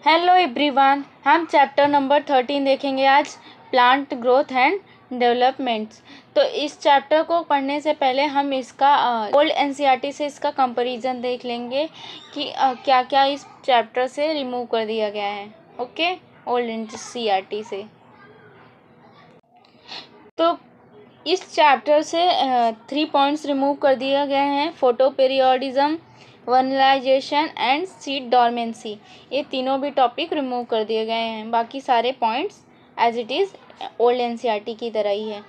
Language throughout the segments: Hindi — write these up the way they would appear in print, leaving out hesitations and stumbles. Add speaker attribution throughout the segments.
Speaker 1: हेलो एवरीवन, हम चैप्टर नंबर 13 देखेंगे आज, प्लांट ग्रोथ एंड डेवलपमेंट्स। तो इस चैप्टर को पढ़ने से पहले हम इसका ओल्ड एनसीईआरटी से इसका कंपैरिजन देख लेंगे कि क्या क्या इस चैप्टर से रिमूव कर दिया गया है। ओके, ओल्ड एनसीईआरटी से। तो इस चैप्टर से 3 पॉइंट्स रिमूव कर दिए गए हैं: photo periodism, vernalization and seed dormancy. ये तीनों भी टॉपिक रिमूव कर दिए गए हैं, बाकी सारे points as it is old NCERT की तरह ही है।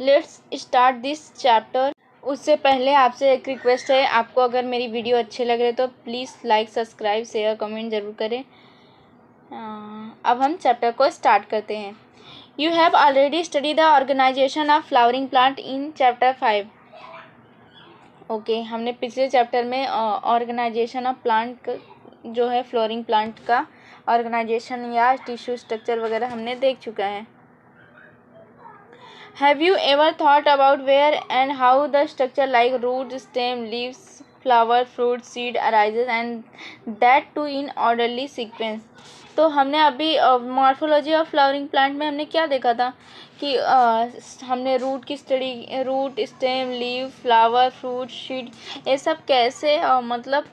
Speaker 1: Let's start this chapter. उससे पहले आपसे एक रिक्वेस्ट है, आपको अगर मेरी वीडियो अच्छे लग रहे तो please like, subscribe, share, comment ज़रूर करें। अब हम चैप्टर को स्टार्ट करते हैं। You have already studied the organization of flowering plant in chapter 5. Okay, हमने पिछले चैप्टर में ऑर्गेनाइजेशन ऑफ प्लांट जो है फ्लोरिंग प्लांट का ऑर्गेनाइजेशन या टिश्यू स्ट्रक्चर वगैरह हमने देख चुका है। Have you ever thought about where and how the structure like root, stem, leaves, flower, fruit, seed arises and that too in orderly sequence? तो हमने अभी मॉर्फोलॉजी ऑफ फ्लावरिंग प्लांट में हमने क्या देखा था कि हमने रूट की study, root, stem, leave, flower, fruit, seed, ये सब कैसे मतलब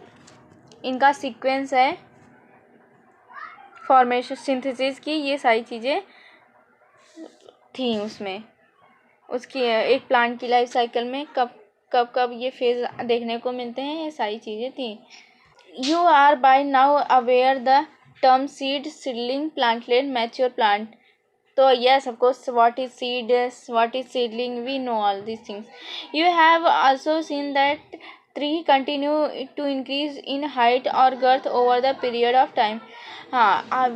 Speaker 1: इनका सीक्वेंस है फॉर्मेशन, सिंथेसिस की, ये सारी चीज़ें थी उसमें। उसकी एक प्लांट की लाइफ साइकिल में कब कब ये फेज देखने को मिलते हैं, ये सारी चीज़ें थी। You are by now aware the term seed, seedling, plantlet, mature plant. So yes, of course, what is seed, what is seedling, we know all these things. You have also seen that tree continue to increase in height or girth over the period of time.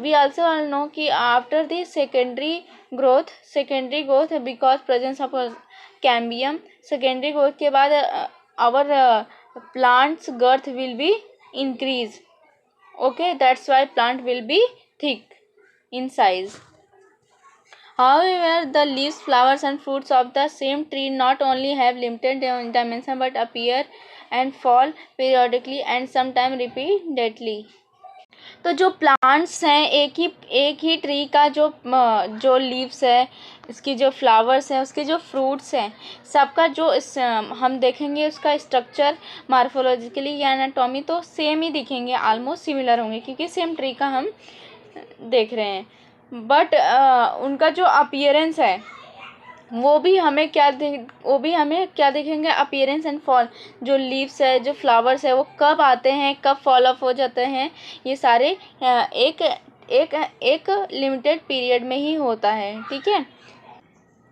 Speaker 1: We also all know कि after the secondary growth because presence of cambium, secondary growth के बाद our plant's girth will be increase. Okay, that's why plant will be thick in size. However, the leaves, flowers and fruits of the same tree not only have limited dimension but appear and fall periodically and sometimes repeatedly. तो जो प्लांट्स हैं, एक ही ट्री का जो लीव्स है, इसकी जो फ्लावर्स हैं, उसके जो फ्रूट्स हैं, सबका जो हम देखेंगे उसका स्ट्रक्चर मार्फोलॉजिकली या एनाटॉमी तो सेम ही दिखेंगे, ऑलमोस्ट सिमिलर होंगे क्योंकि सेम ट्री का हम देख रहे हैं। बट उनका जो अपीयरेंस है वो भी हमें क्या देखेंगे, अपीयरेंस एंड फॉल। जो लीव्स है, जो फ्लावर्स है, वो कब आते हैं, कब फॉल ऑफ हो जाते हैं, ये सारे एक लिमिटेड पीरियड में ही होता है। ठीक है।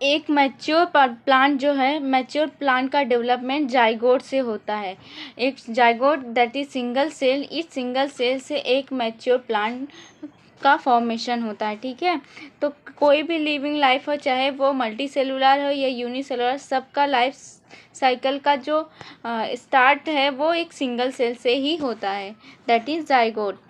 Speaker 1: एक मैच्योर प्लांट जो है, मैच्योर प्लांट का डेवलपमेंट जाइगोट से होता है। एक zygote that is single cell, इस सिंगल सेल से एक मैच्योर प्लांट का फॉर्मेशन होता है। ठीक है। तो कोई भी लिविंग लाइफ हो, चाहे वो मल्टी सेलुलर हो या यूनिसेलुलर, सबका लाइफ साइकिल का जो स्टार्ट है वो एक सिंगल सेल से ही होता है, that is zygote.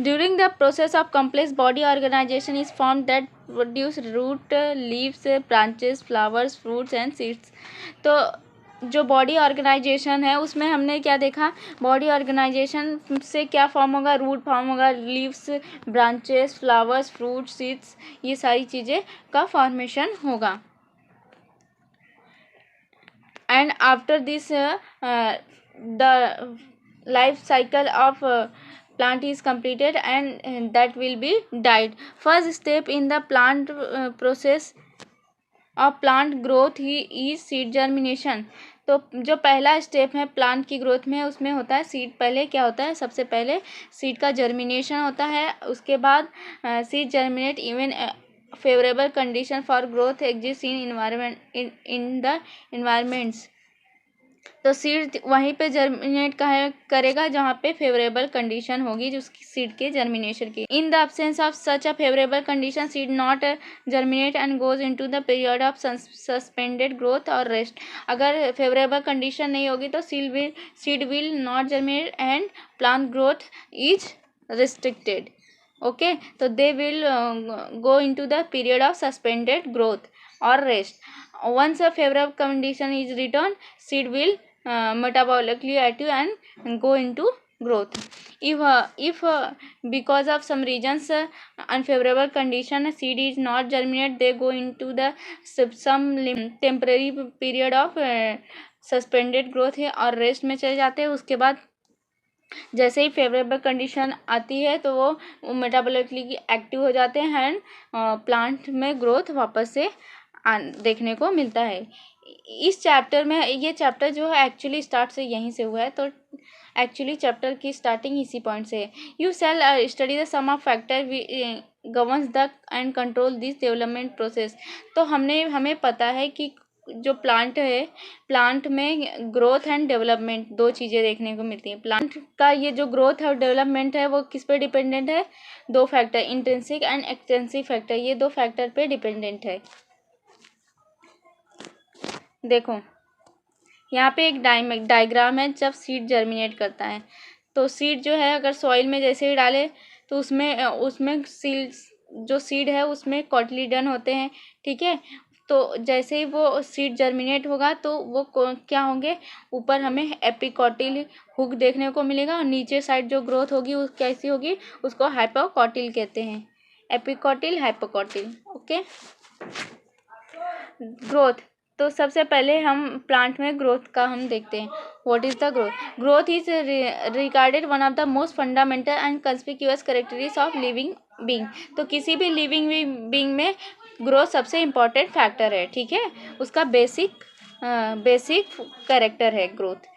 Speaker 1: During the process of complex body organization is formed that produce root, leaves, branches, flowers, fruits and seeds. तो जो बॉडी ऑर्गेनाइजेशन है उसमें हमने क्या देखा, बॉडी ऑर्गेनाइजेशन से क्या फॉर्म होगा, रूट फॉर्म होगा, leaves, branches, flowers, fruit, seeds, ये सारी चीज़ें का फॉर्मेशन होगा. And after this the life cycle of plant is completed and that will be died. First step in the plant process of plant growth is seed germination. तो जो पहला स्टेप है प्लांट की ग्रोथ में, उसमें होता है सीड. पहले क्या होता है, सबसे पहले सीड का जर्मिनेशन होता है. उसके बाद seed germinate even favourable condition for growth exist in environment in the environments. तो सीड वहीं पे जर्मिनेट करेगा जहाँ पे फेवरेबल कंडीशन होगी जो सीड के जर्मिनेशन की. In the absence of such a favourable condition seed not germinate and goes into the period of suspended growth और रेस्ट. अगर फेवरेबल कंडीशन नहीं होगी तो seed will not germinate and plant growth is restricted. Okay, तो they will go into the period of suspended growth और rest. Once a favorable condition is returned, seed will metabolically active and go into growth. If because of some reasons unfavorable condition seed is not germinate, they go into the some temporary period of suspended growth है और रेस्ट में चले जाते हैं. उसके बाद जैसे ही फेवरेबल कंडीशन आती है तो वो मेटाबॉलिकली एक्टिव हो जाते हैं एंड प्लांट में ग्रोथ वापस से देखने को मिलता है. इस चैप्टर में ये चैप्टर जो है एक्चुअली स्टार्ट से यहीं से हुआ है, तो एक्चुअली चैप्टर की स्टार्टिंग इसी पॉइंट से है. You shall study the some of factor governs the and control this development process. तो हमें पता है कि जो प्लांट है, प्लांट में ग्रोथ एंड डेवलपमेंट दो चीज़ें देखने को मिलती हैं. प्लांट का ये जो ग्रोथ है और डेवलपमेंट है वो किस पे डिपेंडेंट है? दो factor, intrinsic and extrinsic factor, ये दो फैक्टर पे डिपेंडेंट है. देखो यहाँ पे एक डायग्राम है. जब सीड जर्मिनेट करता है तो सीड जो है अगर सॉइल में जैसे ही डाले तो उसमें जो सीड है उसमें कॉटिलिडन होते हैं. ठीक है, तो जैसे ही वो सीड जर्मिनेट होगा तो वो क्या होंगे, ऊपर हमें एपिकॉटिल हुक देखने को मिलेगा और नीचे साइड जो ग्रोथ होगी वो कैसी होगी, उसको हाइपोकॉटिल कहते हैं. एपिकॉटिल, हाइपोकॉटिल. ओके. ग्रोथ. तो सबसे पहले हम प्लांट में ग्रोथ का हम देखते हैं. What is the growth? Growth is regarded one of the most fundamental and conspicuous characteristics of living being. तो किसी भी लिविंग बीइंग में ग्रोथ सबसे इम्पॉर्टेंट फैक्टर है. ठीक है, उसका बेसिक कैरेक्टर है growth.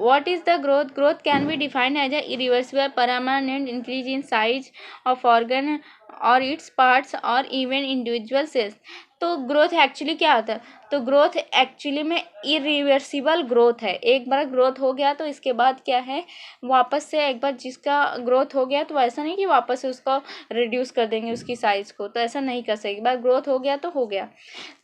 Speaker 1: What is the growth? Growth can be defined as a irreversible permanent increase in size of organ or its parts or even individual cells. तो ग्रोथ एक्चुअली क्या होता है? तो ग्रोथ एक्चुअली में इरिवर्सिबल ग्रोथ है. एक बार ग्रोथ हो गया तो इसके बाद क्या है, वापस से एक बार जिसका ग्रोथ हो गया तो ऐसा नहीं कि वापस से उसको रिड्यूस कर देंगे उसकी साइज को, तो ऐसा नहीं कर सकते. एक बार ग्रोथ हो गया तो हो गया.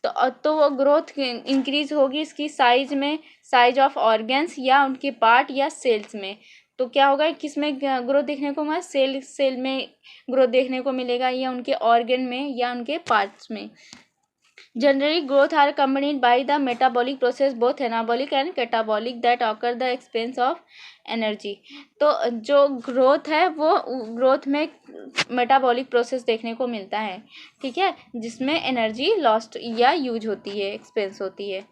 Speaker 1: तो वो ग्रोथ इंक्रीज होगी इसकी साइज में, साइज ऑफ ऑर्गन्स या उनके पार्ट या सेल्स में. तो क्या होगा, किस में ग्रोथ देखने को मिलेगा? सेल में ग्रोथ देखने को मिलेगा, या उनके ऑर्गन में या उनके पार्ट्स में. Generally growth are accompanied by the metabolic process both anabolic and catabolic that occur the expense of energy. तो जो ग्रोथ है वो ग्रोथ में मेटाबॉलिक प्रोसेस देखने को मिलता है. ठीक है, जिसमें एनर्जी लॉस्ट या यूज होती है, एक्सपेंस होती है.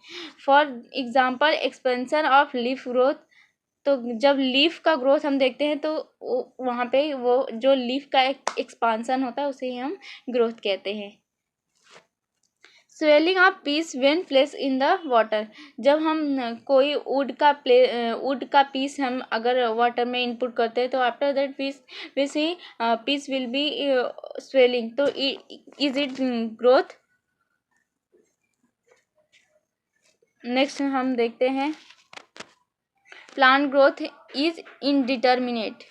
Speaker 1: For example expansion of leaf growth. तो जब लीफ का ग्रोथ हम देखते हैं तो वहाँ पे वो जो लीफ का एक्सपांसन होता है उसे ही हम ग्रोथ कहते हैं. Swelling of peace when place in the water. जब हम कोई वुड का पीस हम अगर वाटर में इनपुट करते हैं तो after that piece will be swelling. तो इज इट ग्रोथ? नेक्स्ट हम देखते हैं plant growth is indeterminate.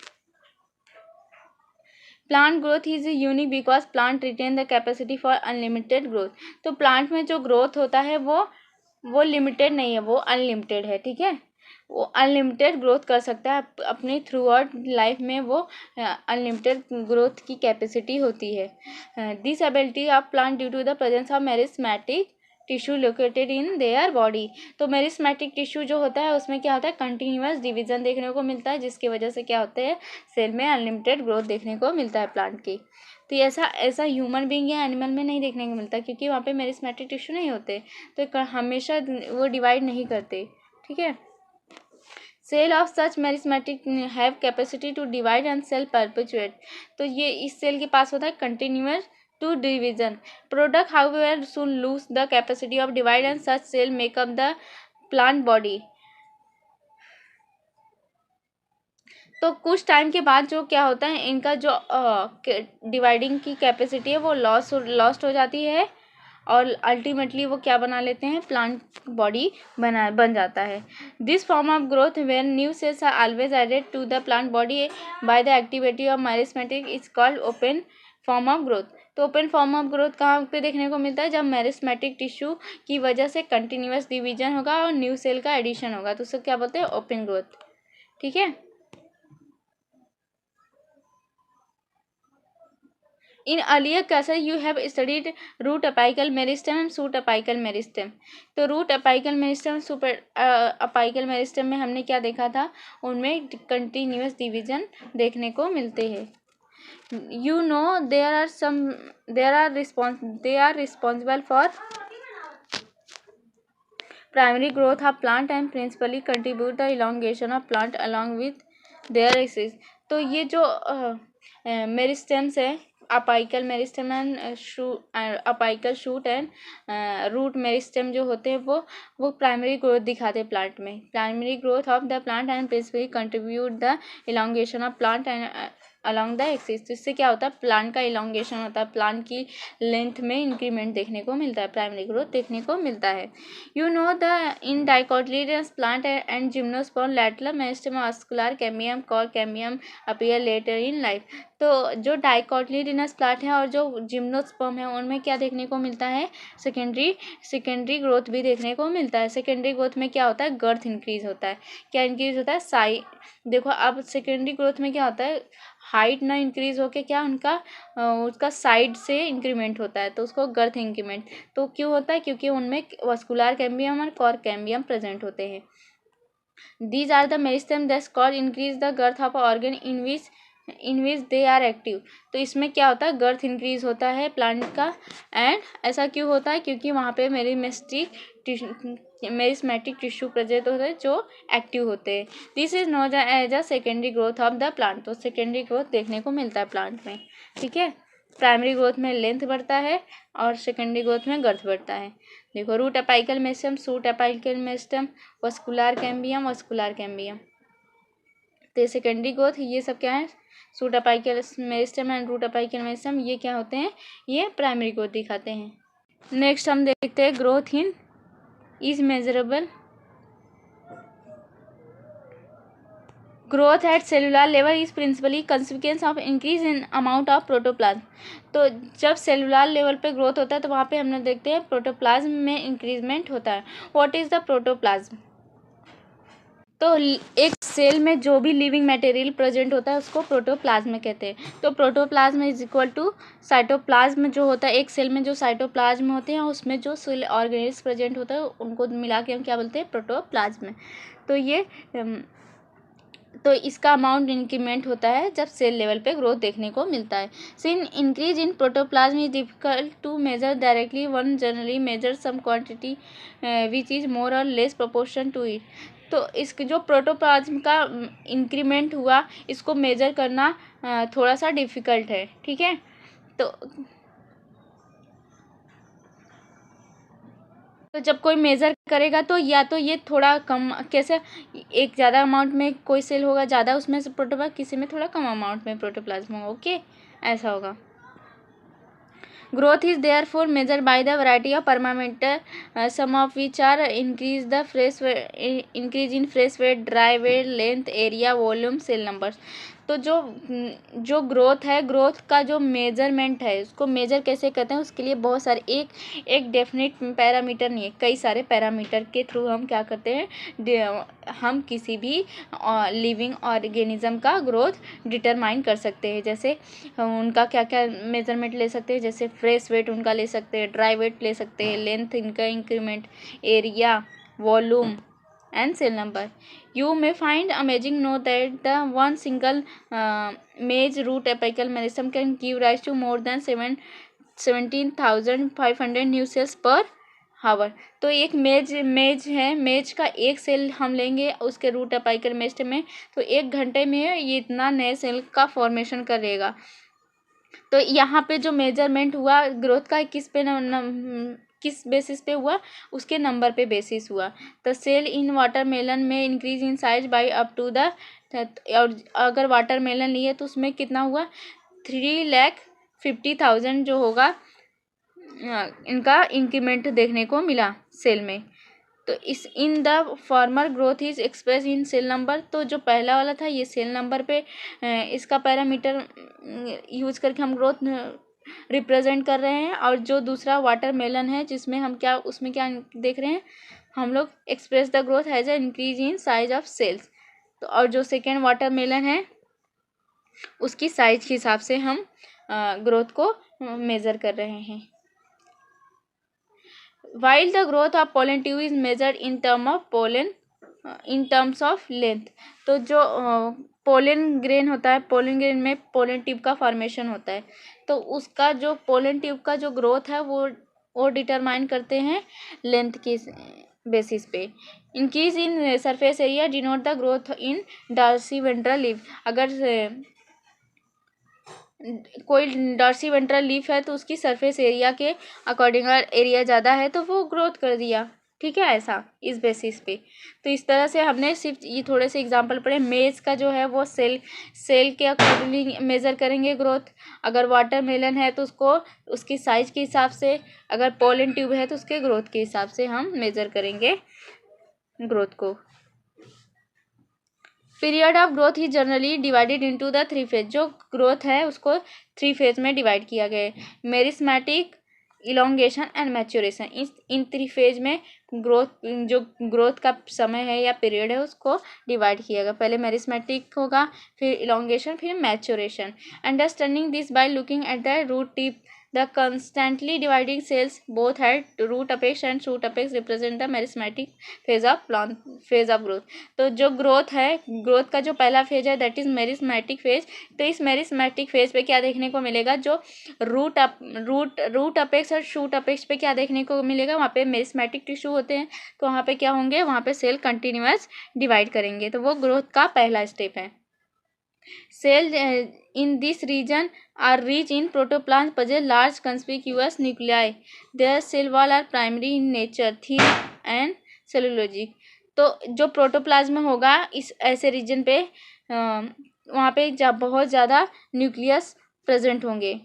Speaker 1: Plant growth is unique because plant retain the capacity for unlimited growth. तो प्लांट में जो ग्रोथ होता है वो लिमिटेड नहीं है, वो अनलिमिटेड है. ठीक है, वो अनलिमिटेड ग्रोथ कर सकता है अपनी थ्रू आउट लाइफ में. वो अनलिमिटेड ग्रोथ की कैपेसिटी होती है. This ability of plant due to the presence of meristematic tissue located in their body. तो मेरिस्मेटिक टिश्यू जो होता है उसमें क्या होता है, कंटिन्यूअस डिवीजन देखने को मिलता है, जिसकी वजह से क्या होते हैं, सेल में अनलिमिटेड ग्रोथ देखने को मिलता है प्लांट की. तो ऐसा ह्यूमन बीइंग या एनिमल में नहीं देखने को मिलता, क्योंकि वहाँ पे मेरिस्मेटिक टिश्यू नहीं होते, तो हमेशा वो डिवाइड नहीं करते. ठीक है, cell of such meristematic have capacity to divide and cell perpetuate. तो ये इस सेल के पास होता है continuous to division. Product however soon lose the capacity of divide and such cell make up the plant body. तो कुछ टाइम के बाद जो क्या होता है, इनका जो डिवाइडिंग की कैपेसिटी है वो लॉस्ट हो जाती है और अल्टीमेटली वो क्या बना लेते हैं, प्लांट बॉडी बन जाता है. This form of growth when new cells are always added to the plant body by the activity of meristematic is called open form of growth. तो ओपन फॉर्म ऑफ ग्रोथ कहाँ पे देखने को मिलता है, जब मेरिस्मेटिक टिश्यू की वजह से कंटिन्यूअस डिवीजन होगा और न्यू सेल का एडिशन होगा, तो उसको क्या बोलते हैं, ओपन ग्रोथ. ठीक है, in earlier classes you have studied root apical meristem and shoot apical meristem. तो root apical meristem super apical meristem में हमने क्या देखा था, उनमें कंटिन्यूअस डिवीजन देखने को मिलते हैं। You know they are responsible for primary growth of plant and principally contribute the elongation of plant along with their axis। तो ये जो मेरिस्टेम्स है, apical meristem and apical shoot and root meristem जो होते हैं वो प्राइमरी ग्रोथ दिखाते हैं प्लांट में। Primary growth of the plant and principally contribute the elongation of plant and along the axis. तो इससे क्या होता है, प्लांट का इलांगेशन होता है, प्लांट की लेंथ में इंक्रीमेंट देखने को मिलता है, प्राइमरी ग्रोथ देखने को मिलता है। You know the in dicotyledonous plant and gymnosperm lateral meristem vascular cambium cork cambium appear later in life. तो जो डाइकोटिलेडनस प्लांट है और जो जिम्नोस्पर्म है उनमें क्या देखने को मिलता है, सेकेंडरी ग्रोथ भी देखने को मिलता है। सेकेंडरी ग्रोथ में क्या होता है, गर्थ इंक्रीज होता है। क्या इंक्रीज होता है, देखो अब सेकेंडरी ग्रोथ में क्या होता है, हाइट ना इंक्रीज होके क्या उसका साइड से इंक्रीमेंट होता है, तो उसको गर्थ इंक्रीमेंट। तो क्यों होता है, क्योंकि उनमें वास्कुलर कैम्बियम और कॉर कैम्बियम प्रेजेंट होते हैं। These are the meristem that cause increase the girth of organ in which they are active. तो इसमें क्या होता है, गर्थ इंक्रीज होता है प्लांट का। एंड ऐसा क्यों होता है, क्योंकि वहाँ पे मेरिस्मेटिक टिश्यू प्रेजेंट होते हैं जो एक्टिव होते हैं। This is known as a secondary growth of the plant. तो सेकेंडरी ग्रोथ देखने को मिलता है प्लांट में, ठीक है। प्राइमरी ग्रोथ में लेंथ बढ़ता है और सेकेंडरी ग्रोथ में गर्थ बढ़ता है। देखो root apical meristem, shoot apical meristem, vascular cambium. तो सेकेंडरी ग्रोथ ये सब क्या है, shoot apical meristem and root apical meristem, ये क्या होते हैं, ये प्राइमरी ग्रोथ दिखाते हैं। नेक्स्ट हम देखते हैं growth in is measurable. Growth at cellular level is principally consequence of increase in amount of protoplasm. तो जब सेलुलर लेवल पे ग्रोथ होता है तो वहाँ पे हमने देखते हैं प्रोटोप्लाज्म में इंक्रीजमेंट होता है। What is the protoplasm? तो एक सेल में जो भी लिविंग मटेरियल प्रेजेंट होता है उसको प्रोटोप्लाज्म कहते हैं। तो protoplasm is equal to cytoplasm जो होता है, एक सेल में जो साइटोप्लाज्म होते हैं उसमें जो सेल ऑर्गेनिल्स प्रेजेंट होता है उनको मिला के हम क्या बोलते हैं, प्रोटोप्लाज्म। तो इसका अमाउंट इंक्रीमेंट होता है जब सेल लेवल पे ग्रोथ देखने को मिलता है। Since increase in protoplasm is difficult to measure directly, one generally measure some quantity which is more or less proportion to it. तो इसके जो प्रोटोप्लाज्म का इंक्रीमेंट हुआ इसको मेजर करना थोड़ा सा डिफ़िकल्ट है, ठीक है। तो जब कोई मेज़र करेगा तो या तो ये थोड़ा कम, कैसे एक ज़्यादा अमाउंट में कोई सेल होगा ज़्यादा उसमें से प्रोटोप्लाज्म, किसी में थोड़ा कम अमाउंट में प्रोटोप्लाज्म होगा, ओके, ऐसा होगा। Growth is therefore measured by the variety of parameters, some of which are increase in fresh weight, dry weight, length, area, volume, cell numbers। तो जो ग्रोथ है, ग्रोथ का जो मेजरमेंट है उसको मेजर कैसे करते हैं, उसके लिए बहुत सारे एक डेफिनेट पैरामीटर नहीं है, कई सारे पैरामीटर के थ्रू हम क्या करते हैं, हम किसी भी लिविंग ऑर्गेनिज्म का ग्रोथ डिटरमाइन कर सकते हैं। जैसे उनका क्या क्या मेजरमेंट ले सकते हैं, जैसे फ्रेश वेट उनका ले सकते हैं, ड्राई वेट ले सकते हैं, लेंथ इनका increment, area, volume and cell number। You may find amazing note that the one single maize root apical mechanism can give rise to more than 17,500 new cells per hour। तो एक मेज है, मेज का एक सेल हम लेंगे उसके रूट अपाइकल मेरिस्टेम में, तो 1 घंटे में ये इतना नए सेल का फॉर्मेशन करेगा। तो यहाँ पे जो मेजरमेंट हुआ ग्रोथ का किस बेसिस पे हुआ, उसके नंबर पे बेसिस हुआ। द सेल इन वाटरमेलन में increase in size by up to the, और अगर वाटरमेलन लिए तो उसमें कितना हुआ, 3,50,000 जो होगा इनका इंक्रीमेंट देखने को मिला सेल में। तो इस in the former growth is express in cell number. तो जो पहला वाला था ये सेल नंबर पे इसका पैरामीटर यूज करके हम ग्रोथ रिप्रेजेंट कर रहे हैं, और जो दूसरा वाटरमेलन है जिसमें हम क्या उसमें क्या देख रहे हैं, हम लोग express the growth has a increase in size of cells. तो और जो सेकेंड वाटरमेलन है उसकी साइज के हिसाब से हम ग्रोथ को मेज़र कर रहे हैं। While the growth of pollen tube is measured in terms of length, तो जो पोलन ग्रेन होता है, पोलन ग्रेन में पोलन ट्यूब का फॉर्मेशन होता है, तो उसका जो पोलन ट्यूब का जो ग्रोथ है वो डिटरमाइन करते हैं लेंथ के बेसिस पे। Increase in surface area denote the growth in dorsiventral leaf. अगर कोई डॉर्सी वेंट्रल लीफ है तो उसकी सरफेस एरिया के अकॉर्डिंग अगर एरिया ज़्यादा है तो वो ग्रोथ कर दिया, ठीक है, ऐसा इस बेसिस पे। तो इस तरह से हमने सिर्फ ये थोड़े से एग्जांपल पढ़े। मेज का जो है वो सेल के अकॉर्डिंग मेज़र करेंगे ग्रोथ। अगर वाटरमेलन है तो उसको उसकी साइज के हिसाब से, अगर पोलन ट्यूब है तो उसके ग्रोथ के हिसाब से हम मेज़र करेंगे ग्रोथ को। Period of growth is generally divided into the 3 phase. जो ग्रोथ है उसको 3 फेज में डिवाइड किया गया है, meristematic, elongation and maturation. In 3 phase में जो ग्रोथ का समय है या पीरियड है उसको डिवाइड किया गया। पहले मेरिस्मेटिक होगा, फिर इलोंगेशन, फिर maturation. Understanding this by looking at the root tip, the constantly dividing cells both at root apex and shoot apex represent the meristematic phase of growth। तो जो ग्रोथ है, ग्रोथ का जो पहला फेज है दैट इज मेरिस्मेटिक फेज। तो इस मेरिस्मेटिक फेज पे क्या देखने को मिलेगा, जो रूट अपेक्स और शूट अपेक्स पे क्या देखने को मिलेगा, वहाँ पे मेरिस्मेटिक टिश्यू होते हैं, तो वहाँ पे क्या होंगे, वहाँ पे सेल कंटिन्यूअस डिवाइड करेंगे, तो वो ग्रोथ का पहला स्टेप है। Cells in this region are rich in protoplasm, possess large conspicuous nuclei. Their cell wall are primary in nature, thin and cellulosic। तो जो प्रोटोप्लाज्म होगा इस ऐसे रीजन पे वहाँ पे बहुत ज़्यादा न्यूक्लियस प्रेजेंट होंगे।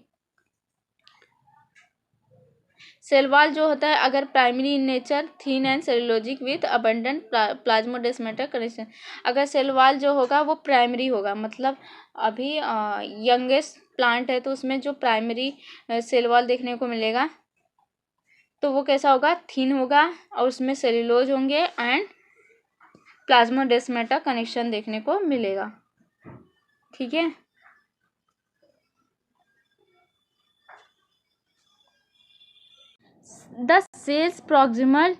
Speaker 1: सेल वॉल जो होता है अगर primary in nature, thin and cellulosic with abundant plasmodesmata connection. अगर सेल वॉल जो होगा वो प्राइमरी होगा, मतलब अभी यंगेस्ट प्लांट है तो उसमें जो प्राइमरी सेल वॉल देखने को मिलेगा तो वो कैसा होगा, थीन होगा और उसमें सेलुलोज होंगे एंड प्लाज्मोडेस्माटा कनेक्शन देखने को मिलेगा, ठीक है। The cells proximal,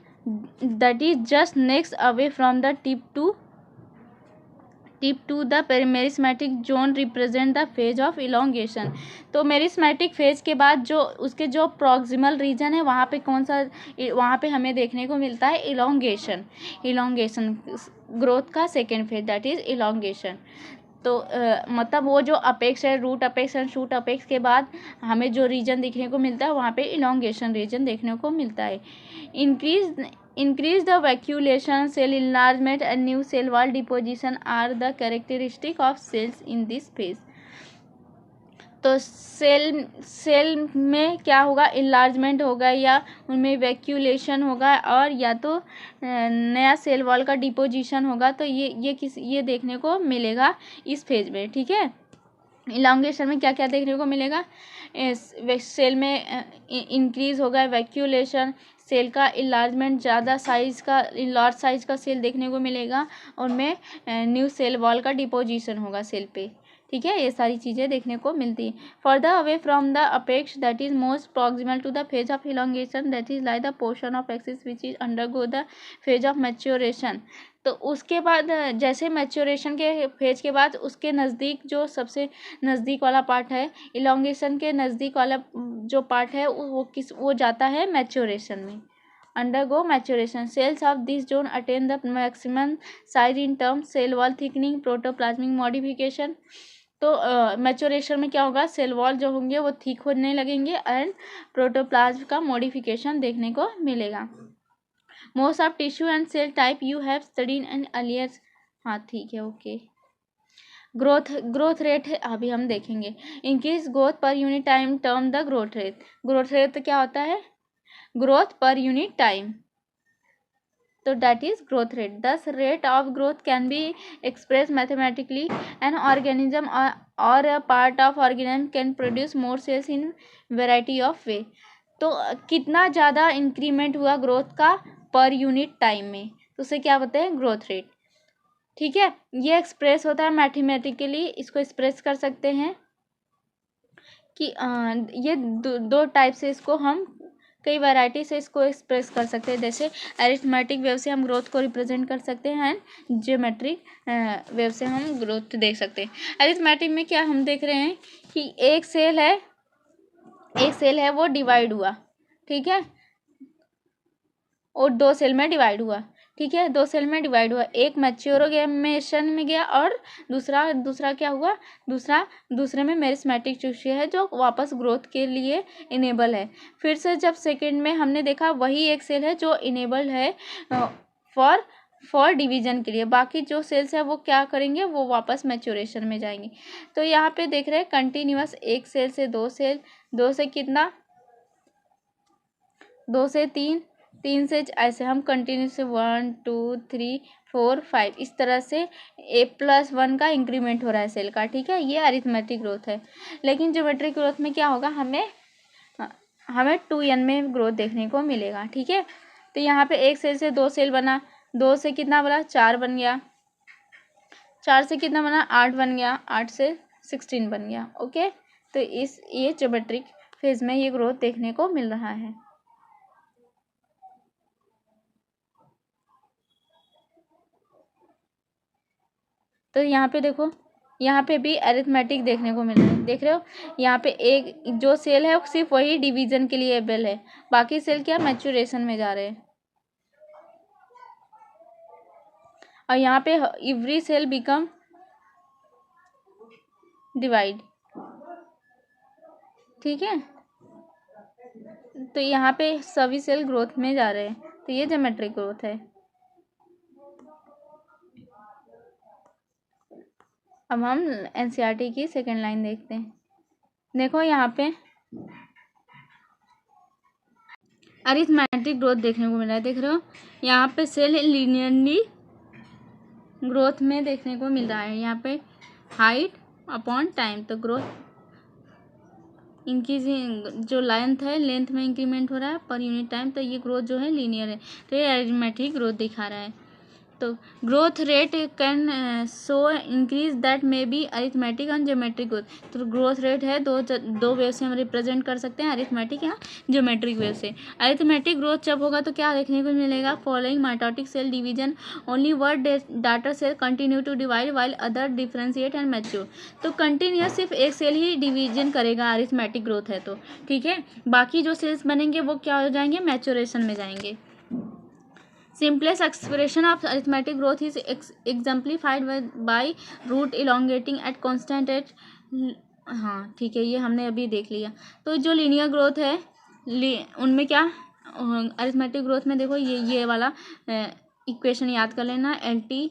Speaker 1: that is just next away from the tip to the meristematic zone represent the phase of elongation। तो मेरिस्मेटिक फेज के बाद जो उसके जो प्रॉक्सिमल रीजन है वहाँ पे कौन सा, वहाँ पे हमें देखने को मिलता है इलोंगेशन ग्रोथ का second phase, that is elongation. तो मतलब वो जो अपेक्स है, root apex and shoot apex के बाद हमें जो रीजन देखने को मिलता है वहाँ पे इलोंगेशन रीजन देखने को मिलता है। Increase the vacuolation, cell enlargement and new cell wall deposition are the characteristic of cells in this phase. तो सेल में क्या होगा, इनलार्जमेंट होगा या उनमें वैक्यूलेशन होगा और या तो नया सेल वॉल का डिपोजिशन होगा, तो ये देखने को मिलेगा इस फेज में, ठीक है। इलांगेशन में क्या क्या देखने को मिलेगा, सेल में इंक्रीज होगा वैक्यूलेशन, सेल का इलार्जमेंट, ज़्यादा साइज का लार्ज साइज का सेल देखने को मिलेगा, उनमें न्यू सेल वॉल का डिपोजिशन होगा सेल पे, ठीक है। ये सारी चीज़ें देखने को मिलती हैं। Further away from the apex that is most proximal to the phase of elongation, that is like the portion of axis which is undergo the phase of maturation. तो उसके बाद जैसे मैच्योरेशन के फेज के बाद उसके नज़दीक जो सबसे नज़दीक वाला पार्ट है, इलोंगेशन के नज़दीक वाला जो पार्ट है वो जाता है मैच्योरेशन में, undergo maturation। Cells of this zone attain the maximum size in terms cell wall thickening, protoplasmic modification। तो मैच्योरेशन में क्या होगा, सेल वॉल जो होंगे वो थिक होने लगेंगे एंड प्रोटोप्लाज्म का मॉडिफिकेशन देखने को मिलेगा। Most of tissue and cell type you have studied and earlier. हाँ ठीक है, ओके। ग्रोथ रेट है अभी हम देखेंगे। Increase growth per unit time term the growth rate. Growth rate तो क्या होता है, ग्रोथ पर यूनिट टाइम, तो that is growth rate। Thus rate of growth can be expressed mathematically। An organism or a part of organism can produce more cells in variety of way। तो कितना ज़्यादा इंक्रीमेंट हुआ ग्रोथ का पर यूनिट टाइम में, तो उसे क्या बोलते हैं, ग्रोथ रेट, ठीक है। ये एक्सप्रेस होता है मैथमेटिकली, इसको एक्सप्रेस कर सकते हैं कि ये दो टाइप से इसको हम कई वैरायटी से इसको एक्सप्रेस कर सकते हैं। जैसे अरिथमेटिक वेव से हम ग्रोथ को रिप्रेजेंट कर सकते हैं एंड ज्योमेट्रिक वेव से हम ग्रोथ देख सकते हैं। अरिथमेटिक में क्या हम देख रहे हैं कि एक सेल है वो डिवाइड हुआ, ठीक है, और दो सेल में डिवाइड हुआ, ठीक है, दो सेल में डिवाइड हुआ, एक मैच्योरेशन में गया और दूसरा क्या हुआ, दूसरे में मेरिस्मेटिक टिश्यू है जो वापस ग्रोथ के लिए इनेबल है। फिर से जब सेकंड में हमने देखा वही एक सेल है जो इनेबल्ड है फॉर डिवीजन के लिए, बाकी जो सेल्स है वो क्या करेंगे, वो वापस मैच्योरेशन में जाएंगे। तो यहाँ पे देख रहे हैं कंटिन्यूअस एक सेल से दो सेल, दो से कितना, दो से तीन, तीन से ऐसे हम कंटिन्यूस 1 2 3 4 5 इस तरह से a+1 का इंक्रीमेंट हो रहा है सेल का, ठीक है। ये अरिथमेटिक ग्रोथ है। लेकिन ज्योमेट्रिक ग्रोथ में क्या होगा, हमें 2n में ग्रोथ देखने को मिलेगा, ठीक है। तो यहाँ पे एक सेल से दो सेल बना, दो से कितना बना, 4 बन गया, 4 से कितना बना, 8 बन गया, 8 से 16 बन गया, ओके। तो ये ज्योमेट्रिक फेज में ये ग्रोथ देखने को मिल रहा है। तो यहाँ पे देखो, यहाँ पे भी अरिथमेटिक देखने को मिल रहा है, देख रहे हो। यहाँ पे एक जो सेल है सिर्फ वही डिवीजन के लिए एबल है, बाकी सेल क्या मैच्योरेशन में जा रहे हैं। और यहाँ पे एवरी सेल बिकम डिवाइड, ठीक है। तो यहाँ पे सभी सेल ग्रोथ में जा रहे हैं, तो ये ज्योमेट्रिक ग्रोथ है। अब हम एनसीईआरटी की सेकेंड लाइन देखते हैं। देखो यहाँ पे अरिथमेटिक ग्रोथ देखने को मिल रहा है, देख रहे हो। यहाँ पे सेल लीनियरली ग्रोथ में देखने को मिल रहा है। यहाँ पे हाइट अपॉन टाइम, तो ग्रोथ इंक्रीजिंग, जो लेंथ है लेंथ में इंक्रीमेंट हो रहा है पर यूनिट टाइम, तो ये ग्रोथ जो है लीनियर है, तो ये अरिथमेटिक ग्रोथ दिखा रहा है। तो growth rate can so increase that may be arithmetic and geometric growth. तो ग्रोथ रेट है दो वेव से हम रिप्रेजेंट कर सकते हैं, अरिथमेटिक या ज्योमेट्रिक वेव से। अरिथमेटिक ग्रोथ जब होगा तो क्या देखने को मिलेगा, following mitotic cell division only one daughter cell continue to divide while other differentiate and mature. तो कंटिन्यूअस सिर्फ एक सेल ही डिवीजन करेगा अरिथमेटिक ग्रोथ है तो, ठीक है। बाकी जो सेल्स बनेंगे वो क्या हो जाएंगे, मैच्योरेशन में जाएंगे। Simplest expression of arithmetic growth is exemplified by root elongating at constant at, हाँ ठीक है, ये हमने अभी देख लिया। तो जो लीनियर ग्रोथ है उनमें क्या, अरिथमेटिक ग्रोथ में देखो ये वाला इक्वेशन याद कर लेना, L T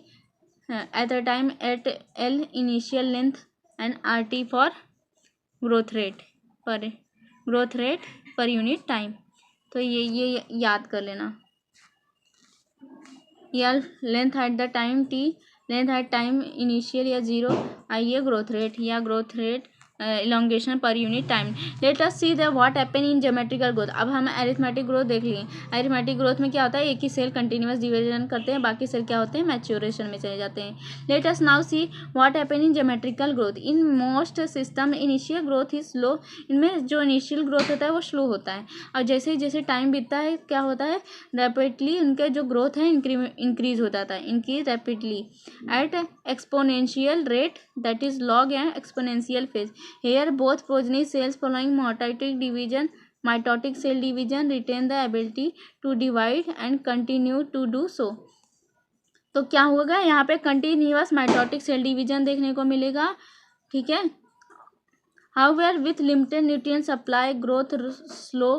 Speaker 1: at the time at L initial length and R T for growth rate per unit time. तो ये याद कर लेना। L length at the time, T length at time initial या जीरो, आई ये ग्रोथ रेट या growth rate elongation per unit time. Let us see the what happen in geometrical growth. अब हम अरिथमेटिक ग्रोथ देख लिए। अरिथमेटिक ग्रोथ में क्या होता है, एक ही सेल कंटिन्यूअस डिवीजन करते हैं, बाकी सेल क्या होते हैं, मैच्योरेशन में चले जाते हैं। Let us now see what happen in geometrical growth. In most system initial growth is slow. इनमें जो इनिशियल ग्रोथ होता है वो स्लो होता है, और जैसे जैसे टाइम बीतता है क्या होता है, रैपिडली उनके जो ग्रोथ है इंक्रीज हो जाता है, increase rapidly at exponential rate, that is log and exponential phase. Here both progeny cells following mitotic cell division retain the ability to divide and continue to do so. तो क्या होगा, यहाँ पे कंटिन्यूअस माइटोटिक सेल डिवीजन देखने को मिलेगा, ठीक है। However, with limited nutrient supply, growth slow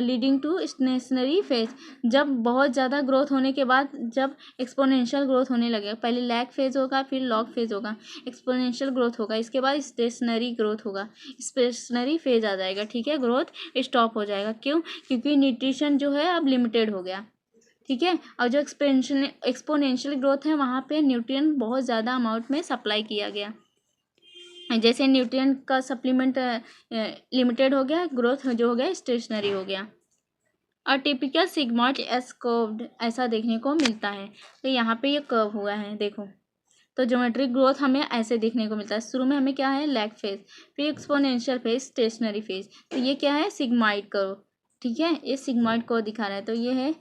Speaker 1: leading to stationary phase. जब बहुत ज़्यादा ग्रोथ होने के बाद जब एक्सपोनेंशियल ग्रोथ होने लगे, पहले लैग फेज होगा फिर लॉग फेज होगा, एक्सपोनेंशियल ग्रोथ होगा, इसके बाद स्टेशनरी ग्रोथ होगा, स्टेशनरी फेज आ जाएगा, ठीक है, ग्रोथ स्टॉप हो जाएगा। क्यों, क्योंकि न्यूट्रिशन जो है अब लिमिटेड हो गया, ठीक है। और जो एक्सपोनेंशियल ग्रोथ है वहाँ पे न्यूट्रिएंट बहुत ज़्यादा अमाउंट में सप्लाई किया गया, जैसे न्यूट्रिएंट का सप्लीमेंट लिमिटेड हो गया, ग्रोथ जो हो गया स्टेशनरी हो गया। और टिपिकल सिग्मॉइड एस कर्व्ड ऐसा देखने को मिलता है। तो यहाँ पे ये कर्व हुआ है, देखो तो ज्योमेट्रिक ग्रोथ हमें ऐसे देखने को मिलता है। शुरू में हमें क्या है, लैग फेज, फिर एक्सपोनेंशियल फेज, स्टेशनरी फेज। तो ये क्या है, सिग्मॉइड कर्व, ठीक है, ये सिग्मॉइड कर्व दिखा रहा है। तो ये है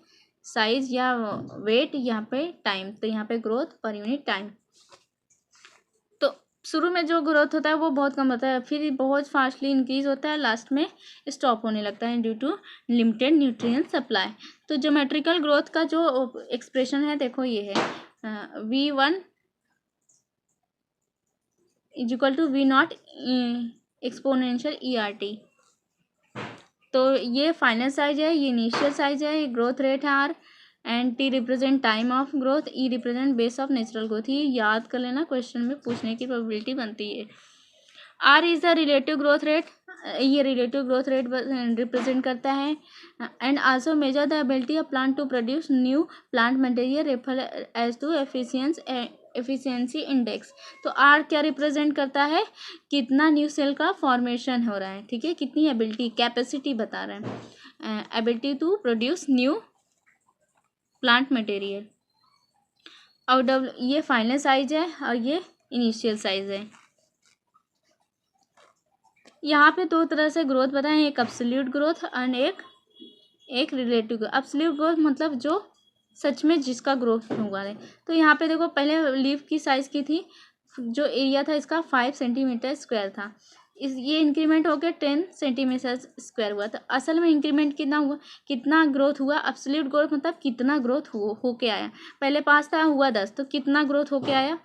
Speaker 1: साइज या वेट, यहाँ पे टाइम, तो यहाँ पे ग्रोथ पर यूनिट टाइम। तो शुरू में जो ग्रोथ होता है वो बहुत कम होता है, फिर बहुत फास्टली इंक्रीज होता है, लास्ट में स्टॉप होने लगता है due to limited nutrient supply. तो ज्योमेट्रिकल ग्रोथ का जो एक्सप्रेशन है देखो ये है V1 is equal to V0 exponential ERT। तो ये फाइनल साइज है, ये इनिशियल साइज है, ये ग्रोथ रेट है R, and T represent time of growth, E represent base of natural growth. ये याद कर लेना, क्वेश्चन में पूछने की प्रोबेबिलिटी बनती है। R is the relative growth rate, ये रिलेटिव ग्रोथ रेट रिप्रेजेंट करता है, and also measure the ability of plant to produce new plant material refer as to efficiency index. तो R क्या रिप्रेजेंट करता है, कितना न्यू सेल का फॉर्मेशन हो रहा है, ठीक है, कितनी एबिलिटी, कैपेसिटी बता रहा है, ability to produce new plant material. और ये फाइनल साइज है और ये इनिशियल साइज है। यहाँ पे दो तरह से ग्रोथ बताएं, एक एब्सोल्यूट ग्रोथ एंड एक रिलेटिव ग्रोथ। एब्सोल्यूट ग्रोथ मतलब जो सच में जिसका ग्रोथ हुआ है। तो यहाँ पे देखो, पहले लीफ की साइज की थी, जो एरिया था इसका 5 सेंटीमीटर स्क्वायर था, ये इंक्रीमेंट होकर 10 सेंटीमीटर स्क्वायर हुआ। तो असल में इंक्रीमेंट कितना हुआ, कितना ग्रोथ हुआ, एब्सोल्यूट ग्रोथ मतलब कितना ग्रोथ होके आया। पहले 5 था, हुआ 10, तो कितना ग्रोथ होके आया,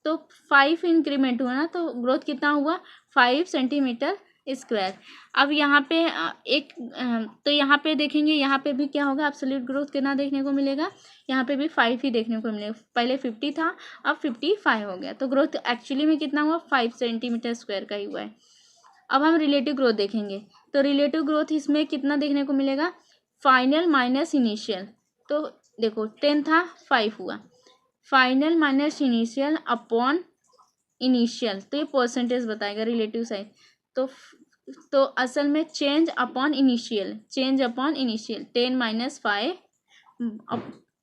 Speaker 1: तो 5 इंक्रीमेंट हुआ ना, तो ग्रोथ कितना हुआ, 5 सेंटीमीटर स्क्वायर। अब यहाँ पे तो यहाँ पे देखेंगे, यहाँ पे भी क्या होगा, एब्सोल्यूट ग्रोथ कितना देखने को मिलेगा, यहाँ पे भी 5 ही देखने को मिलेगा। पहले 50 था, अब 55 हो गया, तो ग्रोथ एक्चुअली में कितना हुआ, 5 सेंटीमीटर स्क्वायर का ही हुआ है। अब हम रिलेटिव ग्रोथ देखेंगे, तो रिलेटिव ग्रोथ इसमें कितना देखने को मिलेगा, फाइनल माइनस इनिशियल। तो देखो 10 था, 5 हुआ, final minus initial upon initial, तो ये परसेंटेज बताएगा रिलेटिव साइज। तो असल में change upon initial, change upon initial, 10 minus 5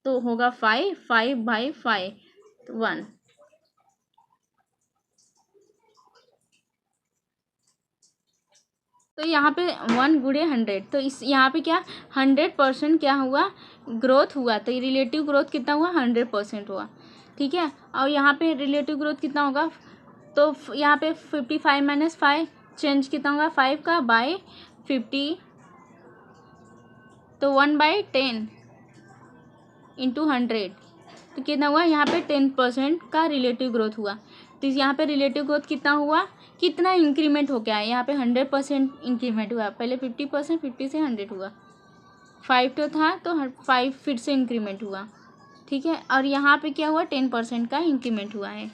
Speaker 1: तो होगा 5, 5/5 1। तो यहाँ पे 1 गुणे 100, तो इस यहाँ पे क्या 100% क्या हुआ, ग्रोथ हुआ। तो रिलेटिव ग्रोथ कितना हुआ, 100% हुआ, ठीक है। और यहाँ पे रिलेटिव ग्रोथ कितना होगा, तो यहाँ पे 55 माइनस 5 चेंज कितना होगा, 5 का बाय 50, तो 1/10 इंटू 100, तो कितना हुआ, यहाँ पे 10% का रिलेटिव ग्रोथ हुआ। तो यहाँ पे रिलेटिव ग्रोथ कितना हुआ, कितना इंक्रीमेंट हो गया है, यहाँ पे 100% इंक्रीमेंट हुआ, पहले 50%, 50 से 100 हुआ, 5 तो था, तो 5 फिर से इंक्रीमेंट हुआ, ठीक है। और यहाँ पे क्या हुआ, 10% का इंक्रीमेंट हुआ है,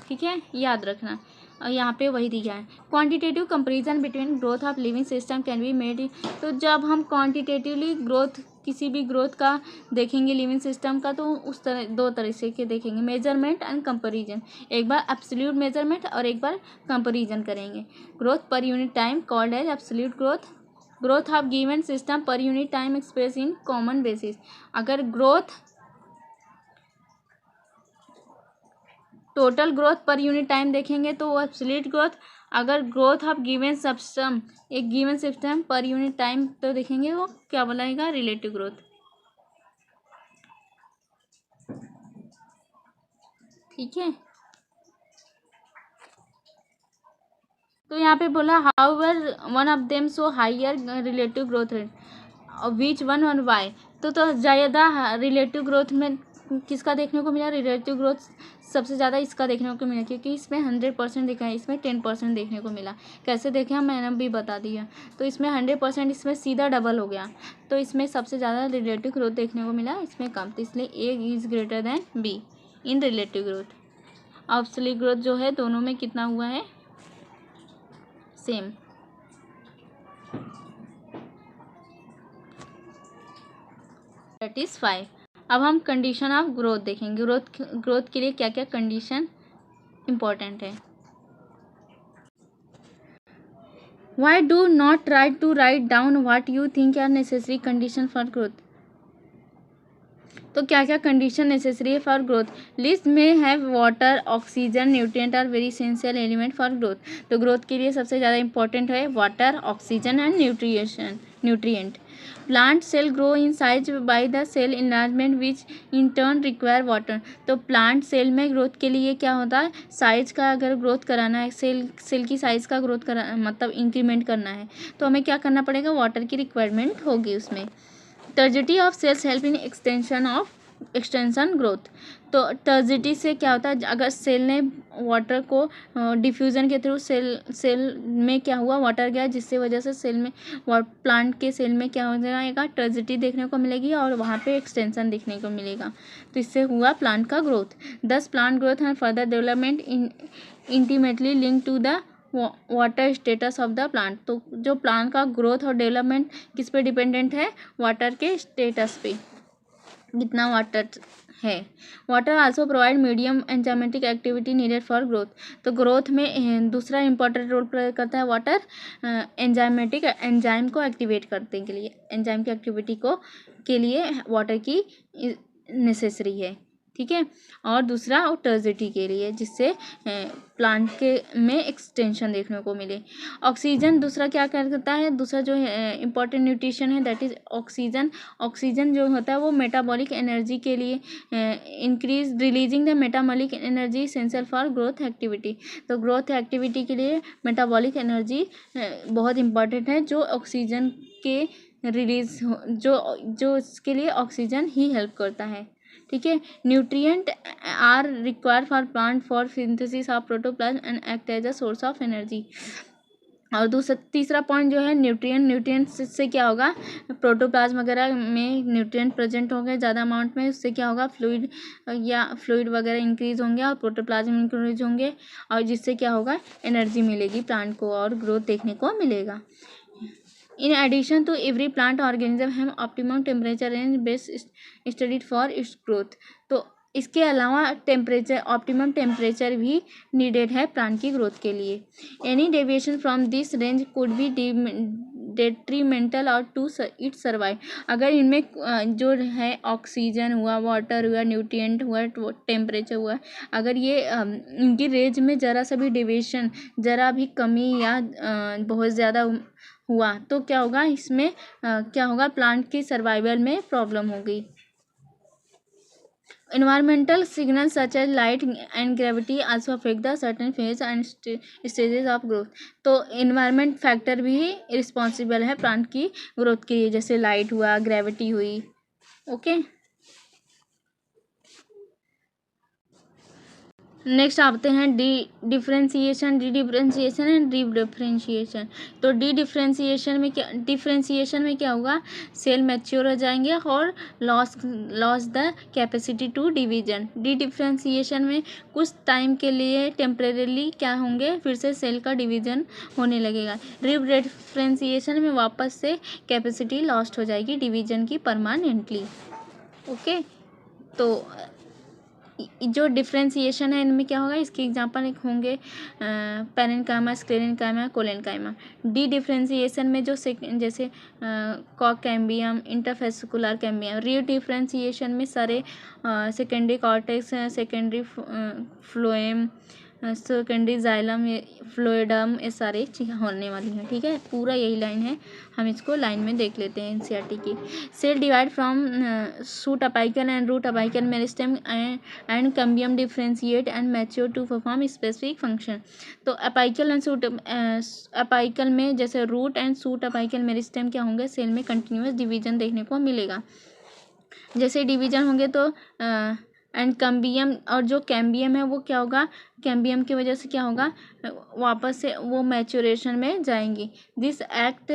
Speaker 1: ठीक है, याद रखना। और यहाँ पे वही दिया है, quantitative comparison between growth of living system can be made. तो जब हम क्वांटिटेटिवली ग्रोथ, किसी भी ग्रोथ का देखेंगे लिविंग सिस्टम का, तो उस तरह दो तरह से के देखेंगे, मेजरमेंट एंड कंपैरिजन। एक बार एब्सोल्यूट मेजरमेंट और एक बार कंपैरिजन करेंगे। Growth per unit time called as absolute growth, growth of given system per unit time express in common basis. अगर growth, total growth per unit time देखेंगे तो वो एब्सोल्यूट ग्रोथ। अगर ग्रोथ ऑफ गिवन सिस्टम, एक given system per unit time तो देखेंगे, वो क्या बनाएगा, रिलेटिव ग्रोथ, ठीक है। तो यहाँ पे बोला however one of them so higher relative growth rate, which one or Y. तो ज़्यादा रिलेटिव ग्रोथ में किसका देखने को मिला, रिलेटिव ग्रोथ सबसे ज़्यादा इसका देखने को मिला, क्योंकि इसमें 100% देखा है, इसमें 10% देखने को मिला। कैसे देखे मैंने भी बता दिया। तो इसमें 100%, इसमें सीधा डबल हो गया, तो इसमें सबसे ज़्यादा रिलेटिव ग्रोथ देखने को मिला, इसमें कम, तो इसलिए A is greater than be in relative growth. Absolute growth जो है दोनों में कितना हुआ है, सेम। That is 5। अब हम कंडीशन ऑफ ग्रोथ देखेंगे, ग्रोथ के लिए क्या क्या कंडीशन इम्पोर्टेंट है। Why do not try to write down what you think are necessary condition for growth. तो क्या क्या कंडीशन नेसेसरी है फॉर ग्रोथ? लिस्ट में have water, oxygen, nutrient are very essential element for growth. तो ग्रोथ के लिए सबसे ज़्यादा इंपॉर्टेंट है water, oxygen and nutrient. Plant cell grow in size by the cell enlargement which in turn require water. तो प्लांट सेल में ग्रोथ के लिए क्या होता है, साइज का अगर ग्रोथ कराना है, सेल की साइज का ग्रोथ करा मतलब इंक्रीमेंट करना है, तो हमें क्या करना पड़ेगा, वाटर की रिक्वायरमेंट होगी उसमें। Turgidity of cells help in extension growth. तो टर्जिटी से क्या होता है, अगर सेल ने वाटर को डिफ्यूज़न के थ्रू सेल में क्या हुआ, वाटर गया, जिससे वजह से सेल में प्लांट के सेल में क्या हो जाएगा, टर्जिटी देखने को मिलेगी और वहाँ पे एक्सटेंशन देखने को मिलेगा। तो इससे हुआ प्लांट का growth. Thus plant growth and further development intimately link to the water status of the plant. तो जो प्लांट का ग्रोथ और डेवलपमेंट किस पे डिपेंडेंट है, वाटर के स्टेटस पे, कितना वाटर है। Water also provide medium enzymatic activity needed for growth. तो ग्रोथ में दूसरा इंपॉर्टेंट रोल प्ले करता है वाटर, एंजाइम को एक्टिवेट करने के लिए, एंजाइम की एक्टिविटी को के लिए वाटर की नेसेसरी है, ठीक है। और दूसरा टर्जिटी के लिए, जिससे प्लांट के में एक्सटेंशन देखने को मिले। ऑक्सीजन दूसरा क्या करता है, दूसरा जो है इंपॉर्टेंट न्यूट्रिशन है, दैट इज ऑक्सीजन। ऑक्सीजन जो होता है वो मेटाबॉलिक एनर्जी के लिए increase releasing the metabolic energy essential for growth activity. तो ग्रोथ एक्टिविटी के लिए मेटाबॉलिक एनर्जी बहुत इंपॉर्टेंट है, जो ऑक्सीजन के रिलीज जो इसके लिए ऑक्सीजन ही हेल्प करता है, ठीक है। Nutrient are required for plant for synthesis of protoplasm and act as a source of energy. और तीसरा पॉइंट जो है न्यूट्रिएंट से क्या होगा, प्रोटोप्लाज्म वगैरह में न्यूट्रिएंट प्रेजेंट होंगे ज़्यादा अमाउंट में, उससे क्या होगा, फ्लूइड वगैरह इंक्रीज होंगे और प्रोटोप्लाज्म इंक्रीज होंगे, और जिससे क्या होगा, एनर्जी मिलेगी प्लांट को और ग्रोथ देखने को मिलेगा। In addition to every plant organism have optimum temperature range best studied for its growth। तो इसके अलावा टेम्परेचर, ऑप्टिमम टेम्परेचर भी नीडेड है प्लांट की ग्रोथ के लिए। Any deviation from this range could be detrimental और टू इट सर्वाइव। अगर इनमें जो है ऑक्सीजन हुआ, वाटर हुआ, न्यूट्रिएंट हुआ, टेम्परेचर हुआ, अगर ये इनकी रेंज में ज़रा सा भी डेविएशन, ज़रा भी कमी या बहुत ज़्यादा हुआ तो क्या होगा, इसमें क्या होगा, प्लांट की सर्वाइवल में प्रॉब्लम होगी। Environmental signals such as light and gravity also affect the certain phase and stages of growth। तो environment factor भी रिस्पॉन्सिबल है प्लांट की ग्रोथ के लिए, जैसे लाइट हुआ, ग्रेविटी हुई, ओके। नेक्स्ट आते हैं डिफरेंशिएशन एंड रीडिफरेंशिएशन। तो डिफरेंशिएशन में क्या होगा, सेल मैच्योर हो जाएंगे और loss the capacity to division. Differentiation में कुछ टाइम के लिए टेम्परेरीली क्या होंगे, फिर से सेल का डिवीजन होने लगेगा। रीडिफरेंशिएशन में वापस से कैपेसिटी लॉस्ट हो जाएगी डिवीजन की परमानेंटली, ओके। तो जो डिफ्रेंसिएशन है इनमें क्या होगा, इसके एग्जांपल एक होंगे parenchyma, sclerenchyma, collenchyma. Dedifferentiation में जो जैसे cork cambium, interfascicular cambium. Redifferentiation में सारे secondary cortex, secondary phloem, secondary xylem, phloem, ये सारे चीज़ होने वाली हैं, ठीक है। पूरा यही लाइन है, हम इसको लाइन में देख लेते हैं एनसीईआरटी की। Cell divide from shoot apical and root apical meristem and cambium differentiate and mature to perform specific function. तो अपाइकल एंड शूट अपाइकल में जैसे root and shoot apical meristem क्या होंगे, सेल में कंटिन्यूस डिवीजन देखने को मिलेगा। जैसे डिवीजन होंगे तो एंड कैम्बियम, और जो कैम्बियम है वो क्या होगा, कैम्बियम की वजह से क्या होगा, वापस से वो मैच्योरेशन में जाएंगी। This act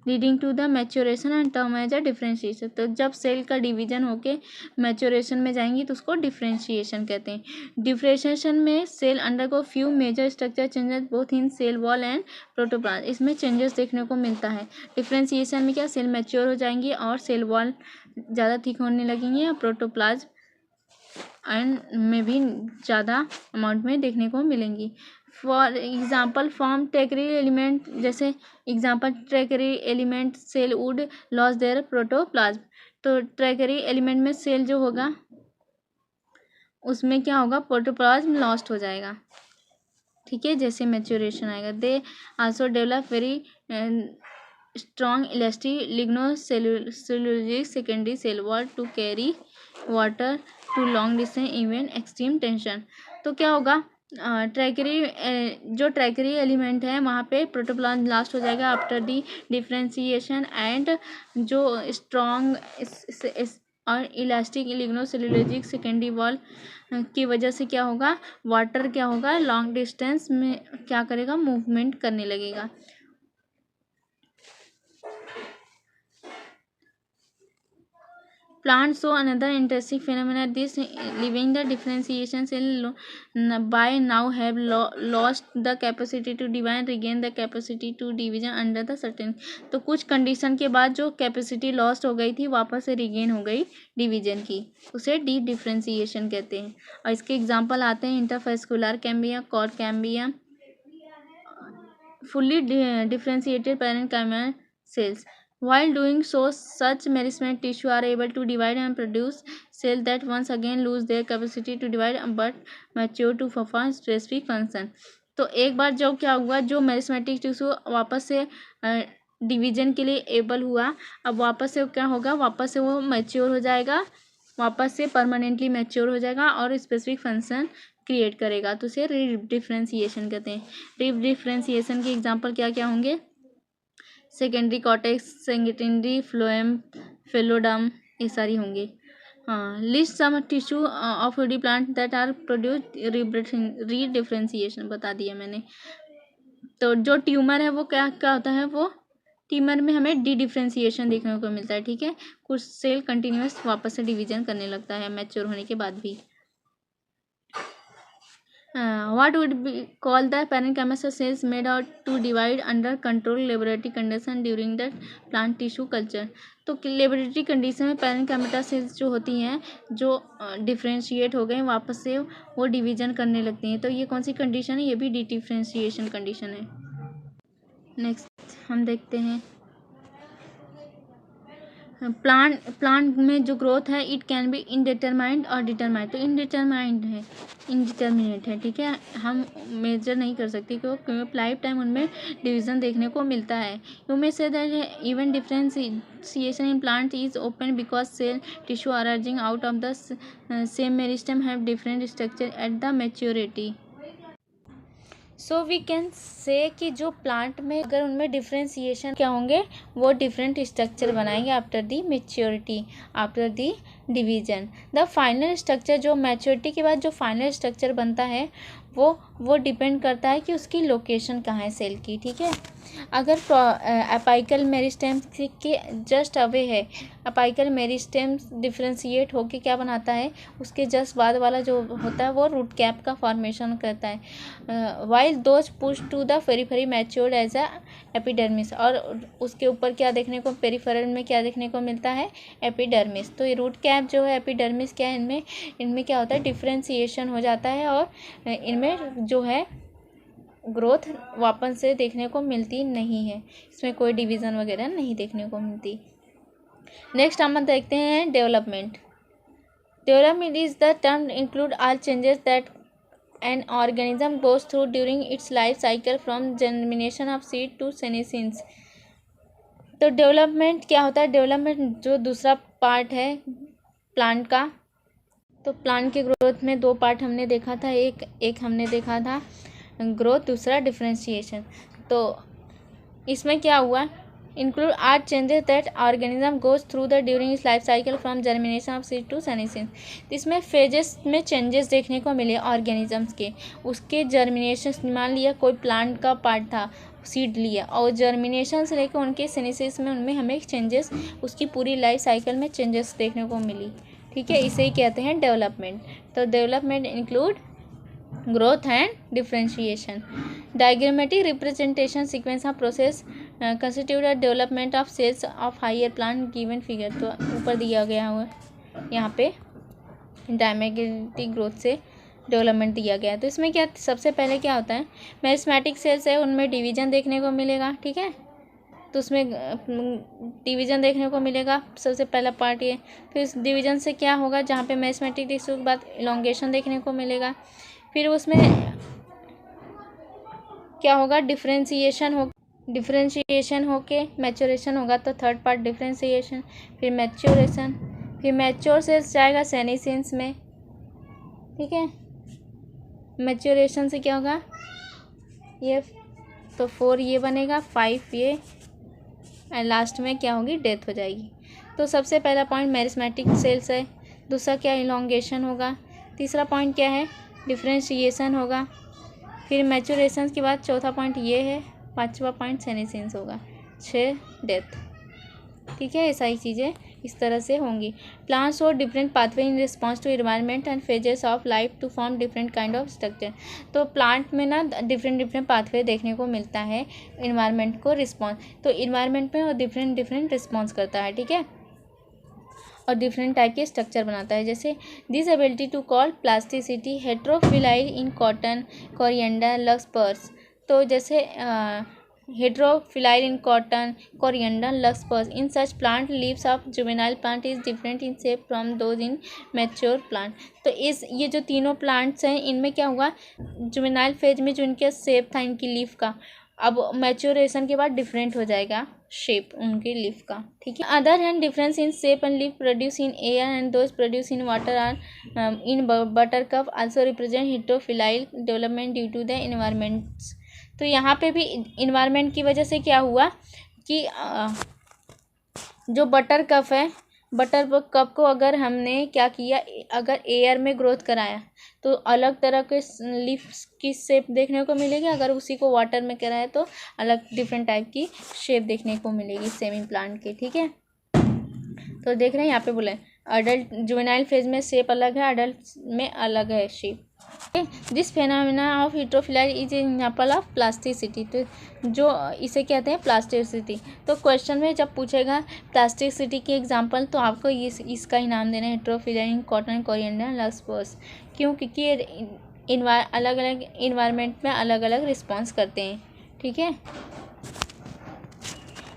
Speaker 1: leading to the maturation and term as a differentiation. तो जब सेल का डिवीजन होके मैच्योरेशन में जाएंगी तो उसको डिफ्रेंशिएशन कहते हैं। डिफ्रेंशिएशन में cell undergo few major structure changes both in cell wall and protoplasm. इसमें चेंजेस देखने को मिलता है। डिफ्रेंशिएशन में क्या, सेल मैच्योर हो जाएंगी और सेल वॉल ज़्यादा थिक होने लगेंगी और प्रोटोप्लाज्म एंड में भी ज़्यादा अमाउंट में देखने को मिलेंगी। For example form tracheary element, जैसे example tracheary element cell would lose their protoplasm. तो ट्रैकेरी एलिमेंट में सेल जो होगा उसमें क्या होगा, प्रोटोप्लाज्म लॉस्ट हो जाएगा, ठीक है, जैसे मैच्योरेशन आएगा। They also develop very strong elastic lignocellulosic secondary cell wall to carry water to long distance even extreme tension. तो क्या होगा, जो ट्रैकेरी एलिमेंट है वहाँ पे प्रोटोप्लाज्म लास्ट हो जाएगा आफ्टर दी डिफ्रेंशिएशन, एंड जो स्ट्रॉन्ग और इलास्टिक लिग्नोसेलुलोजिक सेकेंडरी वॉल की वजह से क्या होगा, वाटर क्या होगा, लॉन्ग डिस्टेंस में क्या करेगा, मूवमेंट करने लगेगा। Plants show another interesting phenomena. This leaving the differentiation cell by now have lost the capacity to divide, regain the capacity to division under the certain। तो कुछ कंडीशन के बाद जो कैपेसिटी लॉस्ट हो गई थी वापस से रिगेन हो गई डिवीजन की, उसे डी डिफ्रेंसिएशन कहते हैं। और इसके एग्जांपल आते हैं इंटरफेस्कुलर कैम्बिया, cord कैम्बिया, fully differentiated parenchyma cells. While doing so, such mesenchymal tissue are able to divide and produce cells that once again lose their capacity to divide but mature to perform specific function। तो एक बार जो क्या हुआ, जो मेरिस्मेटिक टिश्यू वापस से डिवीजन के लिए एबल हुआ, अब वापस से क्या होगा, वापस से वो मैच्योर हो जाएगा, वापस से परमानेंटली मैच्योर हो जाएगा और स्पेसिफिक फंक्शन क्रिएट करेगा, तो उसे डिफ्रेंसिएशन कहते हैं। डिफ्रेंसिएशन के एग्जांपल क्या क्या होंगे, secondary cortex, secondary phloem, phelloderm, ये सारी होंगे। हाँ, list some tissue of the plant that are produce redifferentiation बता दिया मैंने। तो जो ट्यूमर है वो क्या क्या होता है, वो ट्यूमर में हमें डी डिफ्रेंसिएशन देखने को मिलता है, ठीक है, कुछ सेल कंटिन्यूस वापस से डिवीजन करने लगता है मैच्योर होने के बाद भी। What would be called the parenchyma cells made out to divide under controlled laboratory condition during the plant tissue culture। तो लेबोरेटरी कंडीशन में पैरेंकाइमा सेल्स जो होती हैं, जो डिफ्रेंशिएट हो गए वापस से वो डिवीजन करने लगती हैं, तो ये कौन सी कंडीशन है, ये भी डी डिफ्रेंशिएशन कंडीशन है। नेक्स्ट हम देखते हैं प्लांट में जो ग्रोथ है, इट कैन बी इनडिटरमाइंड और डिटरमाइंड। तो इनडिटरमाइंड है, इनडिटर्मिनेट है, ठीक है, हम मेजर नहीं कर सकते क्योंकि लाइफ टाइम उनमें डिवीजन देखने को मिलता है। You may say that even differentiation in plant is open because cell tissue arising out of the same meristem have different structure at the maturity. So we can say कि जो प्लांट में अगर उनमें डिफ्रेंसिएशन क्या होंगे, वो डिफरेंट स्ट्रक्चर बनाएंगे after the maturity, after the division. The final structure, जो मैच्योरिटी के बाद जो फाइनल स्ट्रक्चर बनता है वो डिपेंड करता है कि उसकी लोकेशन कहाँ है सेल की, ठीक है। अगर अपाइकल मेरिस्टेम के जस्ट अवे है, अपाइकल मेरिस्टेम डिफ्रेंशिएट होके क्या बनाता है, उसके जस्ट बाद वाला जो होता है वो रूट कैप का फॉर्मेशन करता है। While those push to the periphery matured as a epidermis, और उसके ऊपर क्या देखने को, पेरिफेरल में क्या देखने को मिलता है, एपिडर्मिस। तो ये रूट कैप जो है, एपिडर्मिस क्या है, इनमें क्या होता है, डिफ्रेंशिएशन हो जाता है और इनमें जो है ग्रोथ वापस से देखने को मिलती नहीं है, इसमें कोई डिवीज़न वगैरह नहीं देखने को मिलती। नेक्स्ट हम देखते हैं development. Development is the term include all changes that an organism goes through during its life cycle from germination of seed to senescence. तो डेवलपमेंट क्या होता है, डेवलपमेंट जो दूसरा पार्ट है प्लांट का, तो प्लांट के ग्रोथ में दो पार्ट हमने देखा था, एक हमने देखा था ग्रोथ, दूसरा डिफ्रेंशिएशन। तो इसमें क्या हुआ, include are changes that organism goes through the during its life cycle from germination of seed to senescence. इसमें फेजेस में चेंजेस देखने को मिले ऑर्गेनिजम्स के, उसके जर्मिनेशन, मान लिया कोई प्लांट का पार्ट था, सीड लिया और जर्मिनेशन से लेकर उनके सेनेसिस में उनमें हमें चेंजेस, उसकी पूरी लाइफ साइकिल में चेंजेस देखने को मिली, ठीक है, इसे ही कहते हैं डेवलपमेंट। तो development include growth and differentiation. Diagrammatic representation sequence of process constitute the development of cells of higher plant given figure. तो ऊपर दिया गया हुआ यहाँ पे डायग्रामेटिक ग्रोथ से डेवलपमेंट दिया गया है। तो इसमें क्या, सबसे पहले क्या होता है, मेरिस्मेटिक सेल्स है, उनमें डिवीजन देखने को मिलेगा, ठीक है, तो उसमें डिवीज़न देखने को मिलेगा, सबसे पहला पार्ट ये। फिर इस डिवीज़न से क्या होगा, जहाँ पे मैथमेटिक डिस्क के बाद इलोंगेशन देखने को मिलेगा। फिर उसमें क्या होगा, डिफ्रेंशिएशन होके मैच्योरेशन होगा, तो थर्ड पार्ट डिफ्रेंशिएशन, फिर मैच्योरेशन, फिर मैच्योर से जाएगा सेनेसेंस में, ठीक है। मैच्योरेशन से क्या होगा, ये तो 4 ये बनेगा, 5 ये, एंड लास्ट में क्या होगी, डेथ हो जाएगी। तो सबसे पहला पॉइंट मैरिस्मेटिक सेल्स है, दूसरा क्या इलोंगेशन होगा, तीसरा पॉइंट क्या है, डिफ्रेंशिएशन होगा, फिर मैच्योरेशन के बाद चौथा पॉइंट ये है, पांचवा पॉइंट सेनेसेंस होगा, 6 डेथ, ठीक है। ऐसा ही चीज़ें इस तरह से होंगी। प्लांट्स और different pathway in response to environment and phases of life to form different kind of structure. तो प्लांट में ना डिफरेंट पाथवे देखने को मिलता है इन्वायरमेंट को रिस्पॉन्स, तो इन्वायरमेंट में वो डिफरेंट रिस्पॉन्स करता है, ठीक है, और डिफरेंट टाइप के स्ट्रक्चर बनाता है। जैसे this ability to call plasticity heterophylly in cotton, coriander, larkspur. तो जैसे heterophylly in cotton, coriander, larkspur, in such plant leaves of juvenile plant is different in shape from those in mature plant. तो ये जो तीनों प्लांट्स हैं, इनमें क्या हुआ, जुवेनाइल फेज में जो इनका शेप था इनकी लीफ का, अब मैच्योरेशन के बाद डिफरेंट हो जाएगा शेप उनकी लीफ का, ठीक है। Other hand difference in shape and leaf produce in air and those produce in water are in buttercup also represent heterophylly development due to the environments. तो यहाँ पे भी इन्वायरमेंट की वजह से क्या हुआ कि जो बटर कप है, बटर कप को अगर हमने क्या किया, अगर एयर में ग्रोथ कराया तो अलग तरह के लीफ की शेप देखने को मिलेगी, अगर उसी को वाटर में कराया तो अलग डिफरेंट टाइप की शेप देखने को मिलेगी सेमी प्लांट की, ठीक है। तो देख रहे हैं यहाँ पे बोले अडल्ट जुवेनाइल फेज में शेप अलग है, अडल्ट में अलग है shape. This phenomena of heterophylly is example of plasticity. तो जो इसे कहते हैं प्लास्टिसिटी। तो क्वेश्चन में जब पूछेगा प्लास्टिसिटी की एग्जाम्पल, तो आपको इसका ही नाम देना है, हेट्रोफिलाइल कॉटन, कोरिएंडर, लक्स पर्स। क्यों, क्योंकि अलग अलग इन्वायरमेंट में अलग अलग रिस्पॉन्स करते हैं, ठीक है।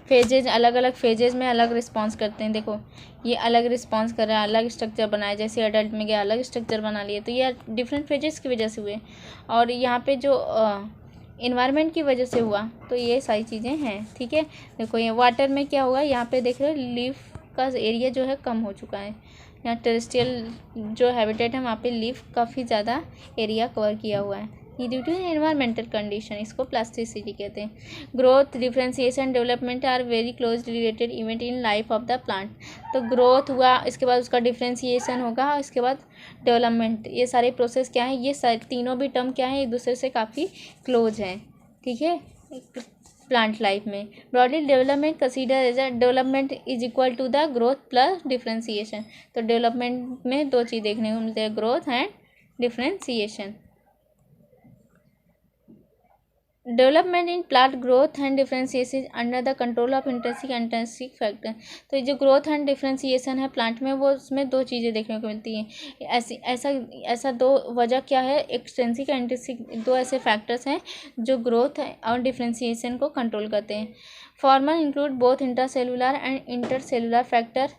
Speaker 1: फेजेज अलग अलग फेजेज में अलग रिस्पॉन्स करते हैं। देखो ये अलग रिस्पॉन्स कर रहा है, अलग स्ट्रक्चर बनाया, जैसे अडल्ट में गया अलग स्ट्रक्चर बना लिए, तो ये डिफरेंट फेजेस की वजह से हुए, और यहाँ पे जो इन्वायरमेंट की वजह से हुआ, तो ये सारी चीज़ें हैं, ठीक है। देखो ये वाटर में क्या हुआ, यहाँ पे देख रहे हो लीफ का एरिया जो है कम हो चुका है, यहाँ टेरेस्ट्रियल जो हैबिटेट है वहाँ पे लीफ काफ़ी ज़्यादा एरिया कवर किया हुआ है, ये ड्यू टू एनवायरमेंटल कंडीशन, इसको प्लास्टिसिटी कहते हैं। Growth, differentiation, development are very closely related event in life of the plant. तो ग्रोथ हुआ, इसके बाद उसका डिफरेंशिएशन होगा, और इसके बाद डेवलपमेंट, ये सारे प्रोसेस क्या है, ये सारे तीनों भी टर्म क्या है, एक दूसरे से काफ़ी क्लोज हैं, ठीक है, प्लांट लाइफ में। Broadly development consider as a development is equal to the growth plus differentiation. तो डेवलपमेंट में दो चीज़ देखने को मिलती है, growth and differentiation. Development in plant growth and differentiation under the control of intrinsic factor. तो ये जो ग्रोथ एंड डिफरेंशिएशन है प्लांट में, वो उसमें दो चीज़ें देखने को मिलती हैं। ऐसा दो वजह क्या है, एक्सट्रिंसिक एंड इंट्रिंसिक, दो ऐसे फैक्टर्स हैं जो ग्रोथ और डिफरेंशिएशन को कंट्रोल करते हैं। Farmer include both intercellular and intercellular factor,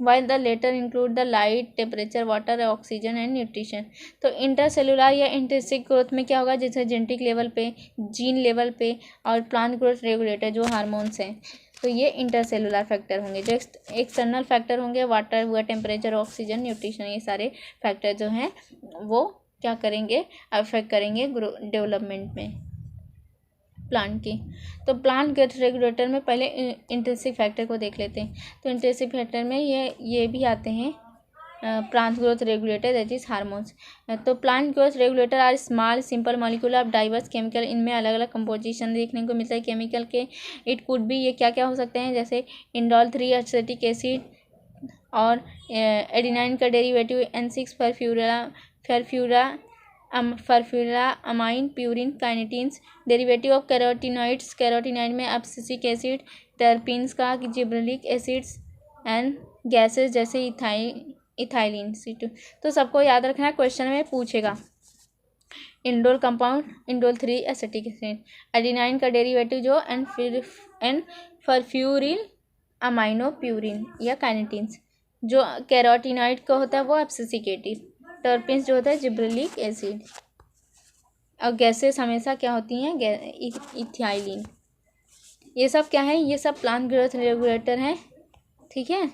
Speaker 1: while the later include the light, temperature, water, oxygen and nutrition. तो इंटरसेलुलर या इंट्रिंसिक ग्रोथ में क्या होगा, जैसे जेनेटिक लेवल पे, जीन लेवल पे, और प्लांट ग्रोथ रेगुलेटर जो हार्मोन्स हैं, तो ये इंटरसेलुलर फैक्टर होंगे। जो एक्सटर्नल फैक्टर होंगे, वाटर हुआ, टेम्परेचर, ऑक्सीजन, न्यूट्रिशन, ये सारे फैक्टर जो हैं वो क्या करेंगे, अफेक्ट करेंगे डेवलपमेंट में प्लांट की। तो प्लांट ग्रोथ रेगुलेटर में पहले इंट्रिंसिक फैक्टर को देख लेते हैं। तो इंट्रिंसिक फैक्टर में ये भी आते हैं plant growth regulator, that is hormones. तो plant growth regulator are small simple molecule of diverse chemical, इनमें अलग अलग कंपोजिशन देखने को मिलता है केमिकल के। इट कुड भी, ये क्या क्या हो सकते हैं, जैसे इंडोल 3 एसिटिक एसिड, और एडिनाइन का derivative N6 furfuryl amine purine kinetins, derivative of carotenoids, carotenoid में एब्सिसिक एसिड, टर्पीन्स का जिब्रेलिक एसिड्स, एंड गैसेस जैसे इथाइलिन। तो सबको याद रखना है, क्वेश्चन में पूछेगा। Indole compound, indole 3 acetic acid. Adenine का डेरिवेटिव जो एन फरफ्यूरिल अमाइनो प्यूरिन या काइनेटिन्स। जो कैरोटीनॉइड का होता है वो एब्सिसिकेटिव। टर्पिन्स जो होता है जिब्रेलिक एसिड। और गैसेस हमेशा क्या होती हैं, इथाइलिन। ये सब क्या है, ये सब प्लांट ग्रोथ रेगुलेटर हैं, ठीक है।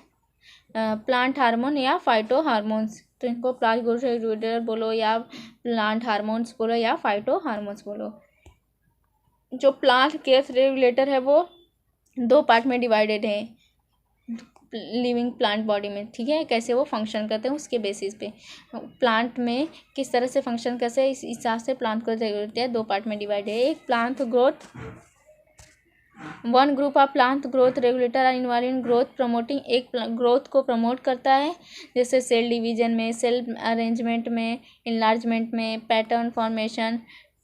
Speaker 1: प्लांट हार्मोन या फाइटो हार्मोन्स, तो इनको प्लांट ग्रोथ रेगुलेटर बोलो या प्लांट हार्मोन्स बोलो या फाइटो हार्मोन्स बोलो। जो प्लांट ग्रोथ रेगुलेटर है वो 2 पार्ट में डिवाइडेड है लिविंग प्लांट बॉडी में, ठीक है। कैसे वो फंक्शन करते हैं उसके बेसिस पे, प्लांट में किस तरह से फंक्शन करते हैं इस हिसाब से प्लांट ग्रोथ रेगुलेटर 2 पार्ट में डिवाइड है। एक plant growth, one group of plant growth regulator are involve in growth promoting, एक ग्रोथ को प्रमोट करता है जैसे सेल डिवीजन में, सेल अरेंजमेंट में, इनलार्जमेंट में, pattern formation,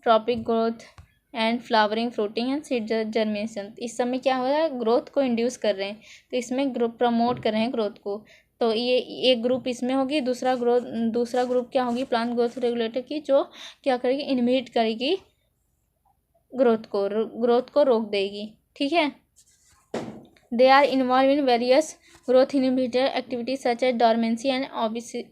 Speaker 1: tropic growth and flowering, fruiting and seed germination. इस समय क्या हो रहा है, ग्रोथ को इंड्यूस कर रहे हैं, तो इसमें ग्रुप प्रमोट कर रहे हैं ग्रोथ को। तो ये एक ग्रुप इसमें होगी, दूसरा ग्रुप क्या होगी प्लांट ग्रोथ रेगुलेटर की, जो क्या करेगी, इनहिबिट करेगी ग्रोथ को रोक देगी, ठीक है। They are involve in various growth inhibitor activities such as dormancy and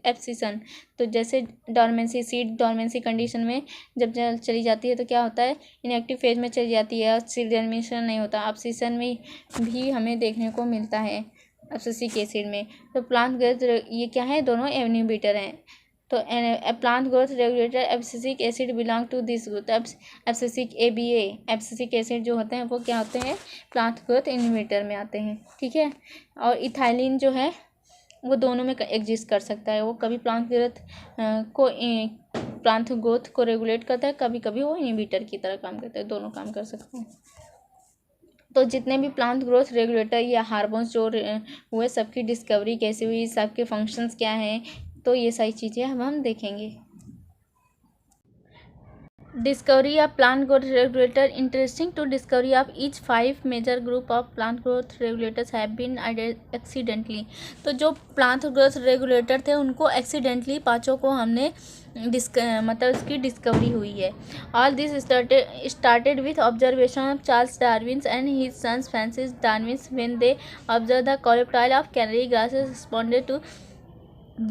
Speaker 1: abscission. तो जैसे डॉर्मेंसी, सीड डॉर्मेंसी कंडीशन में जब चली जाती है तो क्या होता है, इनएक्टिव फेज में चली जाती है, सीड जर्मिनेशन नहीं होता। एब्सिशन में भी हमें देखने को मिलता है एब्सिसिक एसिड में। तो प्लांट ग्रोथ ये क्या है, दोनों इनहिबिटर हैं। तो plant growth regulator abscisic acid belong to this group. Abscisic ABA abscisic acid जो होते हैं वो क्या होते हैं, प्लांट ग्रोथ इनहिबिटर में आते हैं, ठीक है। और इथाइलिन जो है वो दोनों में एग्जिस्ट कर सकता है, वो कभी प्लांट ग्रोथ को रेगुलेट करता है, कभी कभी वो इनहिबिटर की तरह काम करता है, दोनों काम कर सकते हैं। तो जितने भी प्लांट ग्रोथ रेगुलेटर या हार्मोन्स जो हुए सबकी डिस्कवरी कैसे हुई, सबके फंक्शंस क्या हैं, तो ये सारी चीज़ें हम देखेंगे। Discovery of plant growth regulator. Interesting to discovery of each 5 major group of plant growth regulators have been accidentally. तो जो प्लांट ग्रोथ रेगुलेटर थे उनको एक्सीडेंटली 5 को हमने मतलब उसकी डिस्कवरी हुई है। All this started with observation of Charles Darwin and his sons Francis Darwin when they observe the coleoptile of canary grasses responded to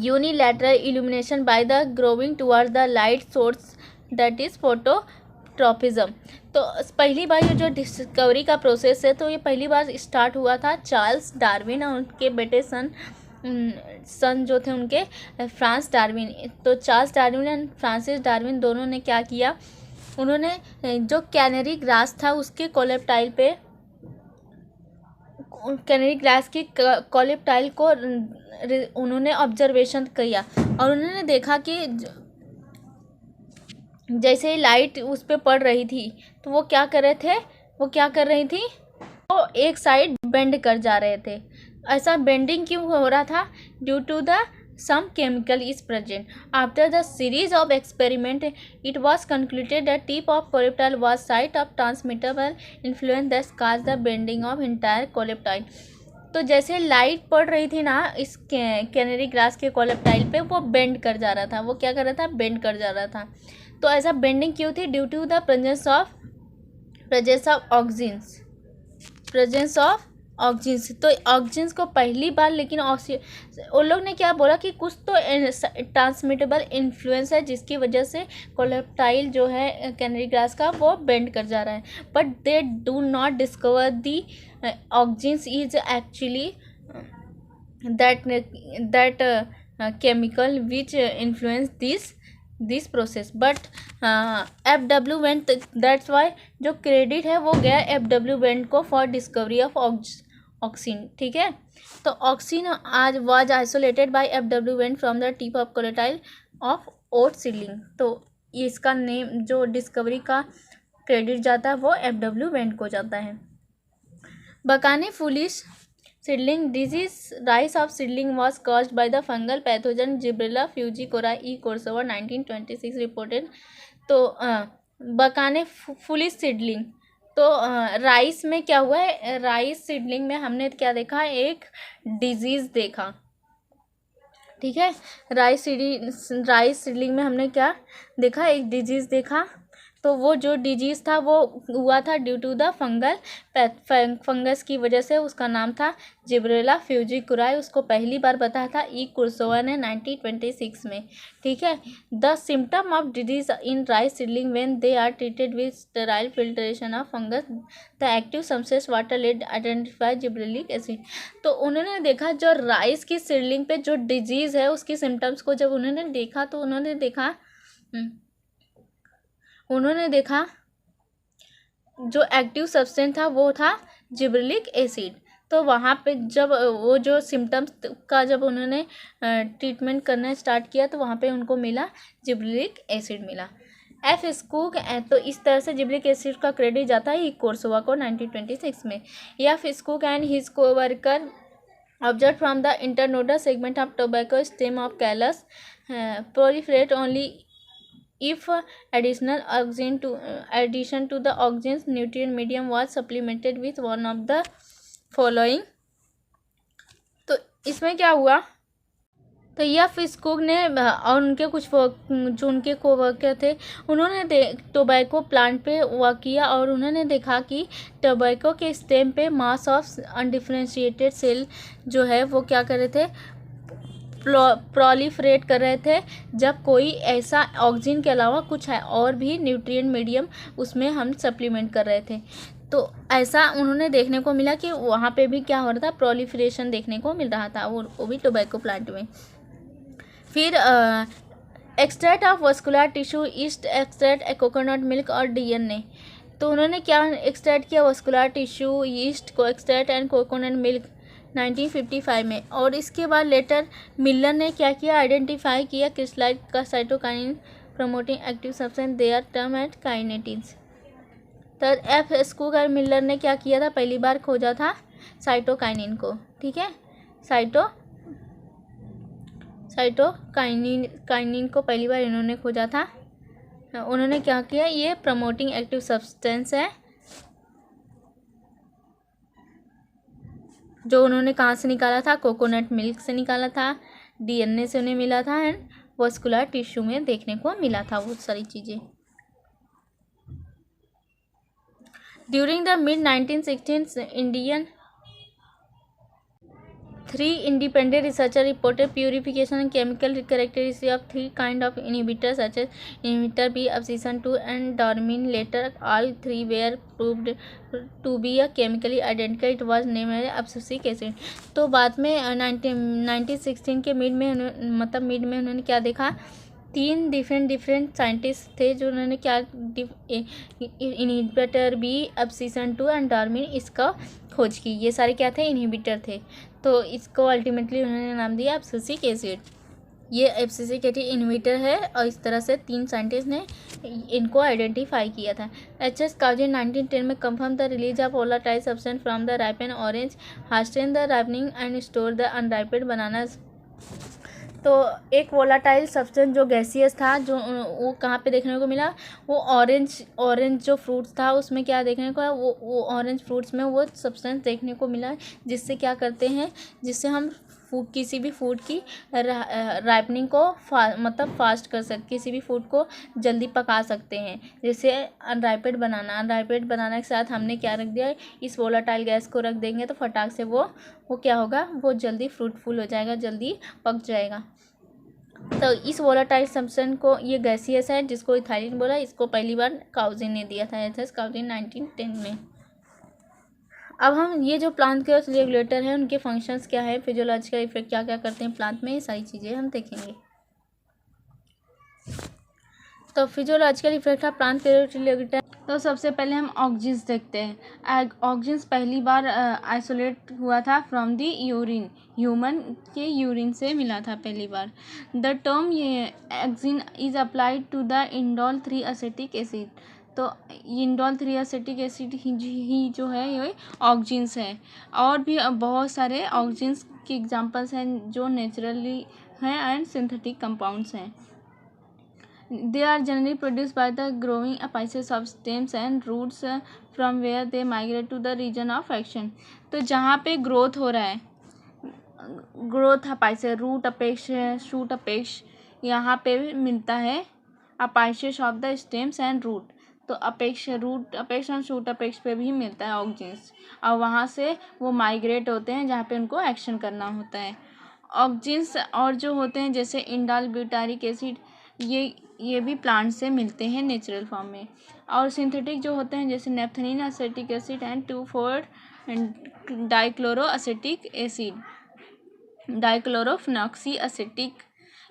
Speaker 1: unilateral illumination by the growing towards the light source, that is phototropism। तो पहली बार ये जो डिस्कवरी का प्रोसेस है तो ये पहली बार स्टार्ट हुआ था चार्ल्स डार्विन और उनके बेटे सन जो थे उनके फ्रांस डार्विन। तो Charles Darwin and Francis Darwin दोनों ने क्या किया, उन्होंने जो कैनरी ग्रास था उसके कोलेप्टाइल पे, कैनरी ग्रास की कोलेप्टाइल को उन्होंने ऑब्जर्वेशन किया और उन्होंने देखा कि जैसे लाइट उस पर पड़ रही थी तो वो क्या कर रही थी, वो एक साइड बेंड कर जा रहे थे। ऐसा बेंडिंग क्यों हो रहा था, due to the some chemical is present. After the series of experiment, it was concluded that tip of coleoptile was site of transmittable influence that caused the bending of entire coleoptile। तो जैसे लाइट पड़ रही थी ना इस कैनरी ग्रास के कोलेप्टाइल पे, वो बेंड कर जा रहा था, वो क्या कर रहा था, बेंड कर जा रहा था। तो ऐसा बेंडिंग क्यों थी, due to the presence of auxins. तो ऑक्सीजन्स को पहली बार, लेकिन उन लोग ने क्या बोला कि कुछ तो ट्रांसमिटेबल इन्फ्लुएंस है जिसकी वजह से कोलेप्टाइल जो है कैनरी ग्रास का वो बेंड कर जा रहा है, but they do not discover the oxygens is actually that chemical which influence this process, but FW Wendt, that's why जो क्रेडिट है वो गया FW Wendt को फॉर डिस्कवरी ऑफ ऑक्सीन, ठीक है। तो ऑक्सीन आज was isolated by FW Wendt from the tip of coleoptile of oat seedling. तो इसका नेम जो डिस्कवरी का क्रेडिट जाता है वो FW Wendt को जाता है। बकाने foolish seedling disease, rise of seedling was caused by the fungal pathogen Gibberella fusaricola E. Korsava 1926 reported। तो बकाने फुलिश सीडलिंग, तो राइस में क्या हुआ है, राइस सीडलिंग में हमने क्या देखा, एक डिजीज़ देखा, ठीक है। राइस सीडलिंग में हमने क्या देखा, एक डिजीज़ देखा। तो वो जो डिजीज़ था वो हुआ था ड्यू टू द फंगस की वजह से। उसका नाम था जिब्रेला फ्यूजिकुराई। उसको पहली बार बताया था ई कुर्सोवा ने 1926 में। ठीक है। The symptom of disease in rice seedling when they are treated with sterile filtration of fungus the active substance water led identify gibberellic acid. तो उन्होंने देखा जो राइस की सीडलिंग पे जो डिजीज़ है उसकी सिम्टम्स को जब उन्होंने देखा तो उन्होंने देखा जो एक्टिव सब्सटेंस था वो था जिब्रेलिक एसिड। तो वहाँ पे जब वो जो सिम्टम्स का जब उन्होंने ट्रीटमेंट करना स्टार्ट किया तो वहाँ पे उनको मिला जिब्रेलिक एसिड मिला। एफ स्कूक। तो इस तरह से जिब्रेलिक एसिड का क्रेडिट जाता है कोर्सोवा को 1926 में। F Skoog and his coworker observed from the internodal segment of tobacco stem of callus proliferate only if addition to the oxygen's nutrient medium was supplemented with one of the following। तो इसमें क्या हुआ, तो यह फिस्कुक ने और उनके कुछ जो उनके कोवर्कर थे उन्होंने टोबैको प्लांट पे वर्क किया और उन्होंने देखा कि टोबैको के स्टेम पे मास ऑफ अनडिफरेंशिएटेड सेल जो है वो क्या कर रहे थे, प्रोलिफरेट कर रहे थे। जब कोई ऐसा ऑक्सीजन के अलावा कुछ है और भी न्यूट्रिएंट मीडियम उसमें हम सप्लीमेंट कर रहे थे। तो ऐसा उन्होंने देखने को मिला कि वहाँ पे भी क्या हो रहा था, प्रोलिफरेशन देखने को मिल रहा था, वो भी टोबैको प्लांट में। फिर extract of vascular tissue east extract coconut milk और डीएनए। तो उन्होंने क्या एक्सट्रैक्ट किया, वस्कुलर टिश्यू ईस्ट को एक्सट्रैक्ट एंड कोकोनट मिल्क 1955 में। और इसके बाद लेटर मिलर ने क्या किया, आइडेंटिफाई किया क्रिस्टलाइट का cytokinin promoting active substance they are termed kinetins. तो एफ स्कूक और मिलर ने क्या किया था, पहली बार खोजा था साइटोकाइनिन को। ठीक है, साइटोकाइनिन को पहली बार इन्होंने खोजा था। उन्होंने क्या किया, ये प्रमोटिंग एक्टिव सब्सटेंस है जो उन्होंने कहाँ से निकाला था, कोकोनट मिल्क से निकाला था, डीएनए से उन्हें मिला था एंड वस्कुलर टिश्यू में देखने को मिला था वो सारी चीज़ें। During the mid 1916 three independent researchers reported purification and chemical characteristics of three kinds of inhibitors such as inhibitor B, abscission 2 and dormin. Later all three were proved to be chemically identical. It was named as abscisic acid. तो बाद में 1916 के मिड में उन्होंने क्या देखा, तीन डिफरेंट साइंटिस्ट थे जो उन्होंने क्या इनहिबिटर बी, abscission 2 एंड डॉर्मिन इसका खोज की। ये सारे क्या थे, इनहिबिटर थे। तो इसको अल्टीमेटली उन्होंने नाम दिया एब्सिसिक एसिड। ये एब्सिसिक एसिड इनहिबिटर है और इस तरह से तीन साइंटिस्ट ने इनको आइडेंटिफाई किया था। एच.एस. काउजी 1910 में confirm the release of volatile substance from the ripen orange, hasten the ripening and store the unripened bananas. तो एक वोलाटाइल सब्सटेंस जो गैसियस था, जो वो कहाँ पे देखने को मिला, वो ऑरेंज जो फ्रूट्स था उसमें क्या देखने को है, वो ऑरेंज फ्रूट्स में वो सब्सटेंस देखने को मिला, जिससे क्या करते हैं, जिससे हम किसी भी फूड की राइपनिंग को फास्ट कर सकते, किसी भी फूड को जल्दी पका सकते हैं। जैसे अनराइपेड बनाना के साथ हमने क्या रख दिया, इस वोलाटाइल गैस को रख देंगे तो फटाक से वो क्या होगा, वो जल्दी फ्रूटफुल हो जाएगा, जल्दी पक जाएगा। तो इस वोलाटाइल सब्सटेंस को, ये गैसियस है जिसको इथाइलिन बोला, इसको पहली बार काउजी ने दिया था, एच.एस. काउजी 1910 में। अब हम ये जो प्लांट के रेगुलेटर हैं उनके फंक्शंस क्या है, फिजियोलॉजिकल इफेक्ट क्या क्या करते हैं प्लांट में, ये सारी चीज़ें हम देखेंगे। तो फिजियोलॉजिकल इफेक्ट ऑफ प्लांट के रेगुलेटर। तो सबसे पहले हम ऑक्सीजन देखते हैं। ऑक्सीजन पहली बार आइसोलेट हुआ था फ्रॉम दी यूरिन, ह्यूमन के यूरिन से मिला था पहली बार। The term auxin is applied to the indole 3 acetic acid. तो इंडोल 3 एसिटिक एसिड ही जो है ये ऑक्सीजन है। और भी बहुत सारे ऑक्सीजन के एग्जांपल्स हैं जो नेचुरली हैं एंड सिंथेटिक कंपाउंड्स हैं। They are generally produced by the growing apices of stems and roots from where they migrate to the region of action। तो जहाँ पे ग्रोथ हो रहा है, growth apices root apex shoot apex यहाँ पे भी मिलता है apices of the stems and root. तो अपेक्ष रूट अपेक्ष और शूट अपेक्ष पे भी मिलता है ऑक्जिन्स और वहाँ से वो माइग्रेट होते हैं जहाँ पे उनको एक्शन करना होता है। ऑक्जिन्स और जो होते हैं जैसे इंडाल ब्यूटारिक एसिड ये भी प्लांट से मिलते हैं नेचुरल फॉर्म में। और सिंथेटिक जो होते हैं जैसे naphthalene acetic acid and 2,4 dichloro acetic acid dichlorophenoxy acetic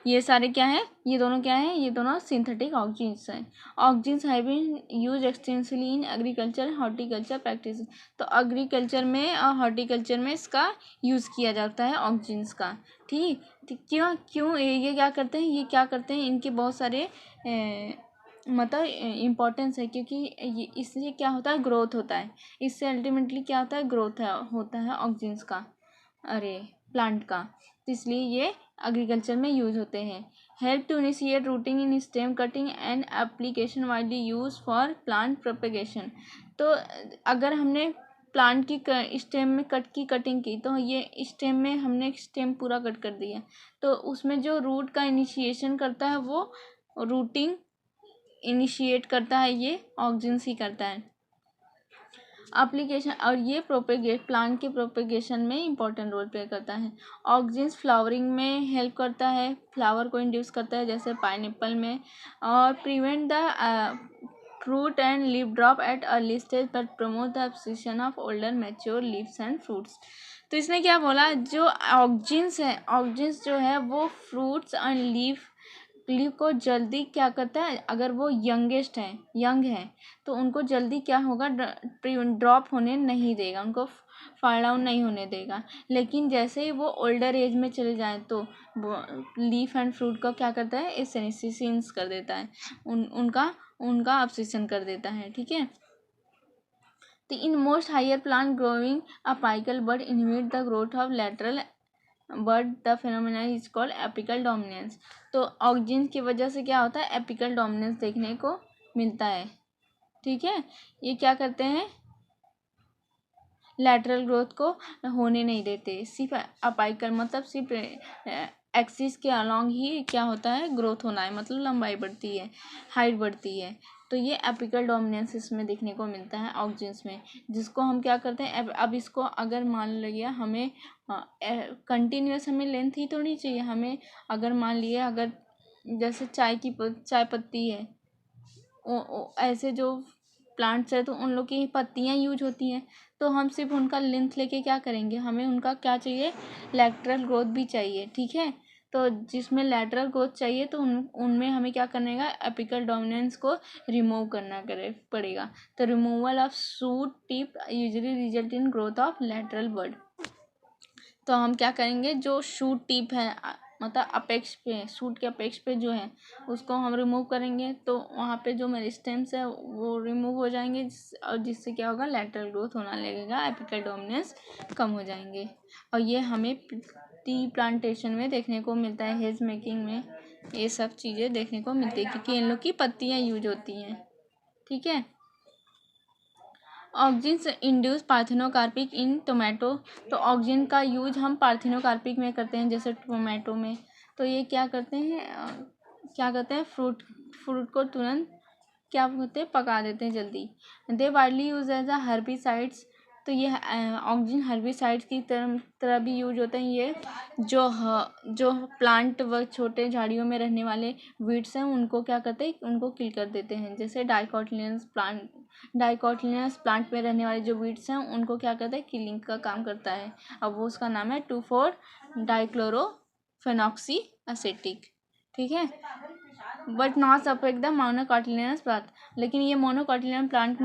Speaker 1: ये सारे क्या है, ये दोनों क्या है, ये दोनों सिंथेटिक ऑक्जिन्स हैं। Auxins have been use extensively in agriculture horticulture practice. तो एग्रीकल्चर में और हॉर्टिकल्चर में इसका यूज़ किया जाता है ऑक्जिन्स का। ठीक, क्यों क्यों ये क्या करते हैं, ये क्या करते हैं, इनके बहुत सारे मतलब इम्पोर्टेंस है क्योंकि ये इससे क्या होता है, ग्रोथ होता है। इससे अल्टीमेटली क्या होता है, ग्रोथ होता है ऑक्जिन्स का, अरे प्लांट का। तो इसलिए ये एग्रीकल्चर में यूज होते हैं। Help to initiate rooting in stem cutting and application widely use for plant propagation. तो अगर हमने प्लांट की स्टेम में कटिंग की तो ये स्टेम में हमने स्टेम पूरा कट कर दिया, तो उसमें जो रूट का इनिशिएशन करता है वो रूटिंग इनिशिएट करता है, ये ऑक्जिन्स ही करता है एप्लीकेशन। और ये प्लांट के प्रोपेगेशन में इंपॉर्टेंट रोल प्ले करता है। ऑक्जिन्स फ्लावरिंग में हेल्प करता है, फ्लावर को इंड्यूस करता है जैसे पाइनएप्पल में, और prevent the fruit and leaf drop at early stage but promote the abscission of older mature leaves and fruits. तो इसने क्या बोला, जो ऑक्जिन्स है, ऑक्जिन्स जो है वो फ्रूट्स एंड लीफ को जल्दी क्या करता है, अगर वो यंग है तो उनको जल्दी क्या होगा, ड्रॉप होने नहीं देगा, उनको फॉल डाउन नहीं होने देगा। लेकिन जैसे ही वो ओल्डर एज में चले जाएं तो लीफ एंड फ्रूट को क्या करता है, एसेंसिस कर देता है, उनका ऑब्सेशन कर देता है। ठीक है, तो in most higher plant growing apical bud inhibit the growth of lateral but the phenomena is called apical dominance. तो ऑक्जिन्स की वजह से क्या होता है, एपिकल डोमिनेंस देखने को मिलता है। ठीक है, ये क्या करते हैं, लैटरल ग्रोथ को होने नहीं देते, सिर्फ अपाइकल मतलब सिर्फ एक्सिस के अलॉन्ग ही क्या होता है, ग्रोथ होना है, मतलब लंबाई बढ़ती है, हाइट बढ़ती है। तो ये एपिकल डोमिनेंस इसमें देखने को मिलता है ऑक्जिन्स में, जिसको हम क्या करते हैं, अब इसको अगर मान लिया हमें कंटिन्यूस हमें लेंथ ही थोड़ी चाहिए, हमें अगर मान लिया अगर जैसे चाय पत्ती है, ऐसे जो प्लांट्स है तो उन लोग की पत्तियां यूज होती हैं, तो हम सिर्फ उनका लेंथ लेके क्या करेंगे, हमें उनका क्या चाहिए, लैटरल ग्रोथ भी चाहिए। ठीक है, तो जिसमें लैटरल ग्रोथ चाहिए तो उनमें हमें क्या करने का, एपिकल डोमिनेंस को रिमूव करना पड़ेगा। तो removal of shoot tip usually result in growth of lateral bud. तो हम क्या करेंगे, जो शूट टिप है मतलब अपेक्ष पे, शूट के अपेक्ष पे जो है उसको हम रिमूव करेंगे, तो वहाँ पे जो मेरिस्टेम्स है वो रिमूव हो जाएंगे, और जिससे क्या होगा, लैटरल ग्रोथ होना लगेगा, एपिकल डोमिनेंस कम हो जाएंगे। और ये हमें टी प्लांटेशन में देखने को मिलता है, हेज मेकिंग में ये सब चीज़ें देखने को मिलती है क्योंकि इन लोग की पत्तियाँ यूज होती हैं। ठीक है, ऑक्जिन्स इंड्यूस पार्थेनोकार्पिक इन टोमेटो। तो ऑक्जिन का यूज हम पार्थेनोकार्पिक में करते हैं जैसे टोमेटो में। तो ये क्या करते हैं, फ्रूट को तुरंत क्या होते हैं, पका देते हैं जल्दी। They widely use as a herbicides. तो ये ऑक्जिन हर्बिसाइड्स की तरह भी यूज होते हैं। ये जो प्लांट व छोटे झाड़ियों में रहने वाले वीड्स हैं उनको क्या करते हैं, उनको किल कर देते हैं। जैसे डाइकोटिलियनस प्लांट में रहने वाले जो वीड्स हैं उनको क्या करता है, किलिंग का काम करता है। अब वो उसका नाम है 2,4 डाइक्लोरोफेनॉक्सी एसिटिक। ठीक है, but not affect the monocotyledonous plant. लेकिन ये मोनोकोटिलियन प्लांट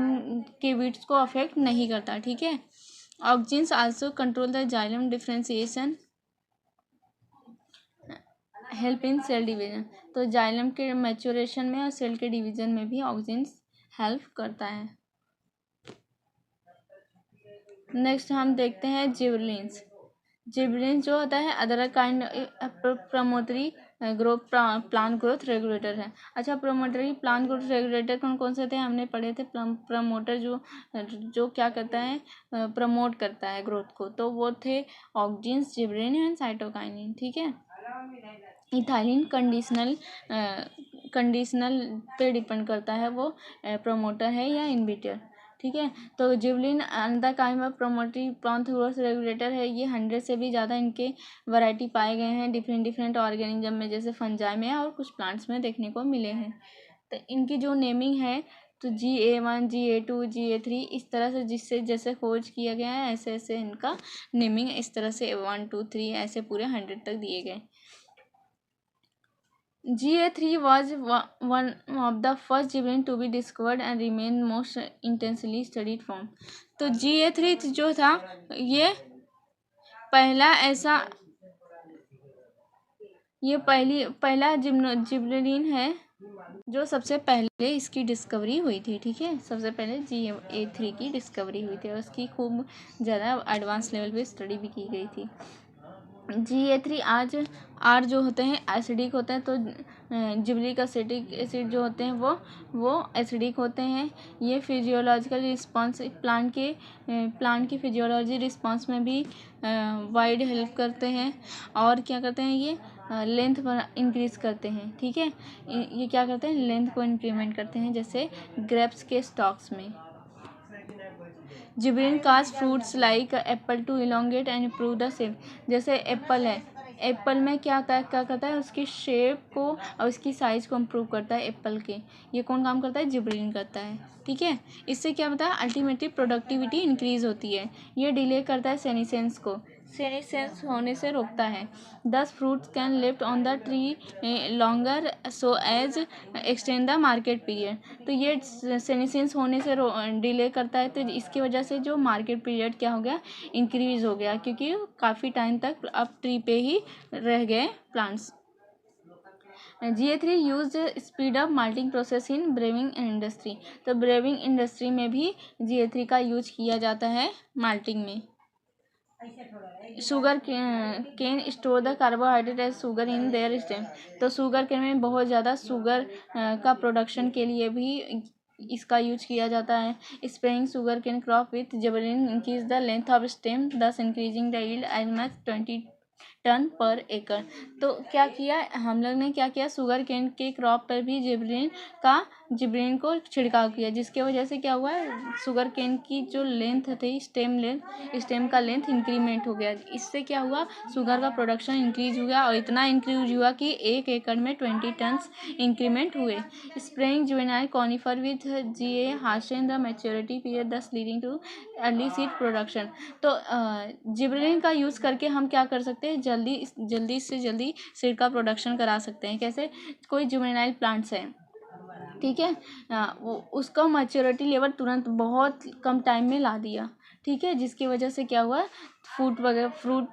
Speaker 1: के वीड्स को अफेक्ट नहीं करता। ठीक है, auxins also control the xylem differentiation, help in cell division. तो जाइलम के मैच्योरेशन में और सेल के डिवीजन में भी ऑक्जिन्स हेल्प करता है। नेक्स्ट हम देखते हैं जिबरेलिन्स। जिबरेलिन्स जो होता है other kind promotory plant growth regulator है। अच्छा, प्रोमोटरी प्लांट ग्रोथ रेगुलेटर कौन कौन से थे हमने पढ़े थे। प्रमोटर जो जो क्या करता है, प्रमोट करता है ग्रोथ को, तो वो थे ऑक्जिन्स, जिबरेलिन एंड साइटोकाइनिन। ठीक है। इथाइलिन कंडीशनल पे डिपेंड करता है, वो प्रोमोटर है या इनहिबिटर। ठीक है। तो gibberellin another kind of promotory plant growth regulator है। ये 100 से भी ज़्यादा इनके वैरायटी पाए गए हैं डिफरेंट ऑर्गेनिज्म में, जैसे फंजाई में और कुछ प्लांट्स में देखने को मिले हैं। तो इनकी जो नेमिंग है, तो GA1, GA2, GA3 इस तरह से, जिससे जैसे खोज किया गया है ऐसे ऐसे इनका नेमिंग इस तरह से 1, 2, 3 ऐसे पूरे 100 तक दिए गए। GA3 was one of the first gibberellin to be discovered and remain most intensely studied form। तो GA3 जो था, ये पहला ऐसा, ये पहला जिबरेलिन है जो सबसे पहले इसकी डिस्कवरी हुई थी। ठीक है। सबसे पहले GA3 की डिस्कवरी हुई थी और उसकी खूब ज़्यादा एडवांस लेवल पे स्टडी भी की गई थी। GA3 आर जो होते हैं एसिडिक होते हैं, तो जिबरिक एसिड जो होते हैं वो एसिडिक होते हैं। ये फिजियोलॉजिकल रिस्पांस प्लांट की फिजियोलॉजी रिस्पांस में भी वाइड हेल्प करते हैं। और क्या करते हैं, ये लेंथ इंक्रीज करते हैं। ठीक है। ये क्या करते हैं, लेंथ को इंक्रीमेंट करते हैं, जैसे ग्रेप्स के स्टॉक्स में। Gibberellin cause fruits like apple to elongate and improve the shape. जैसे एप्पल है, एप्पल में क्या करता है, उसकी शेप को और उसकी साइज़ को इम्प्रूव करता है एप्पल के। ये कौन काम करता है, जिबरेलिन करता है। ठीक है। इससे क्या होता है, अल्टीमेटली प्रोडक्टिविटी इंक्रीज होती है। ये डिले करता है सेनेसेंस को, सेनेसेंस होने से रोकता है। 10 fruits can left on the tree longer so as extend the market period. तो ये सेनेसेंस होने से डिले करता है, तो इसकी वजह से जो मार्केट पीरियड क्या हो गया, इंक्रीज हो गया, क्योंकि काफ़ी टाइम तक अब ट्री पे ही रह गए plants. GA3 use speed up malting process in braving industry. तो ब्रेविंग इंडस्ट्री में भी GA3 का यूज किया जाता है माल्टिंग में। Sugar cane store the carbohydrate as sugar in their stem. तो शुगर कैन में बहुत ज़्यादा शुगर का प्रोडक्शन के लिए भी इसका यूज किया जाता है। Spraying sugar cane crop with gibberellin increase the length of stem, thus increasing the yield as much 20 ton per acre. तो क्या किया हम लोग ने, क्या किया, शुगर केन के क्रॉप पर भी जिबरेलिन को छिड़काव किया, जिसके वजह से क्या हुआ, शुगर केन की जो लेंथ थी, स्टेम का लेंथ इंक्रीमेंट हो गया। इससे क्या हुआ, शुगर का प्रोडक्शन इंक्रीज हुआ और इतना इंक्रीज हुआ कि 1 एकड़ में 20 टन इंक्रीमेंट हुए। Spraying juvenile conifer with GA हार्शन the maturity period, thus leading to early seed production. तो जिबरेलिन का यूज़ करके हम क्या कर सकते हैं, जल्दी से जल्दी सीड का प्रोडक्शन करा सकते हैं। कैसे, कोई जुवेनाइल प्लांट्स है, ठीक है, वो उसका मैच्योरिटी लेवल तुरंत बहुत कम टाइम में ला दिया। ठीक है। जिसकी वजह से क्या हुआ, फ्रूट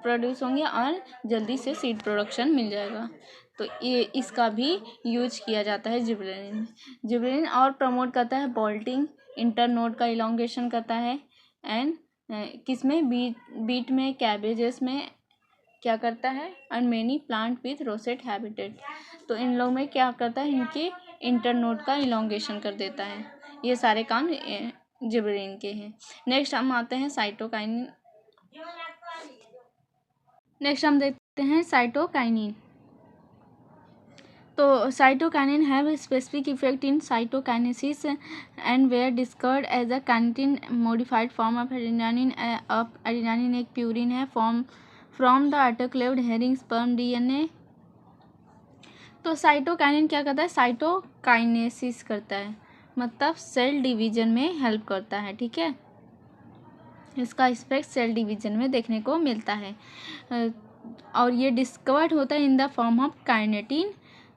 Speaker 1: प्रोड्यूस होंगे और जल्दी से सीड प्रोडक्शन मिल जाएगा। तो ये इसका भी यूज किया जाता है जिबरेलिन में। जिबरेलिन और प्रमोट करता है बोल्टिंग, इंटरनोड का इलोंगेशन करता है, एंड किसमें, बीट में, कैबेजेस में क्या करता है, and many plant with rosette habitat. तो इन लोग में क्या करता है, इनके इंटरनोड का इलोंगेशन कर देता है। ये सारे काम जिबरेलिन के हैं। नेक्स्ट हम आते हैं साइटोकाइनिन। नेक्स्ट हम देखते हैं साइटोकाइनिन। तो cytokinin have specific effect in cytokinesis and were discovered as a kinetin modified form of adenine. Adenine एक प्यूरिन है from the autoclaved herring sperm DNA। तो साइटोकाइनिन क्या करता है, साइटोकाइनेसिस करता है, मतलब सेल डिवीजन में हेल्प करता है। ठीक है। इसका इफेक्ट सेल डिवीजन में देखने को मिलता है और ये डिस्कवर्ड होता है in the form of kinetin,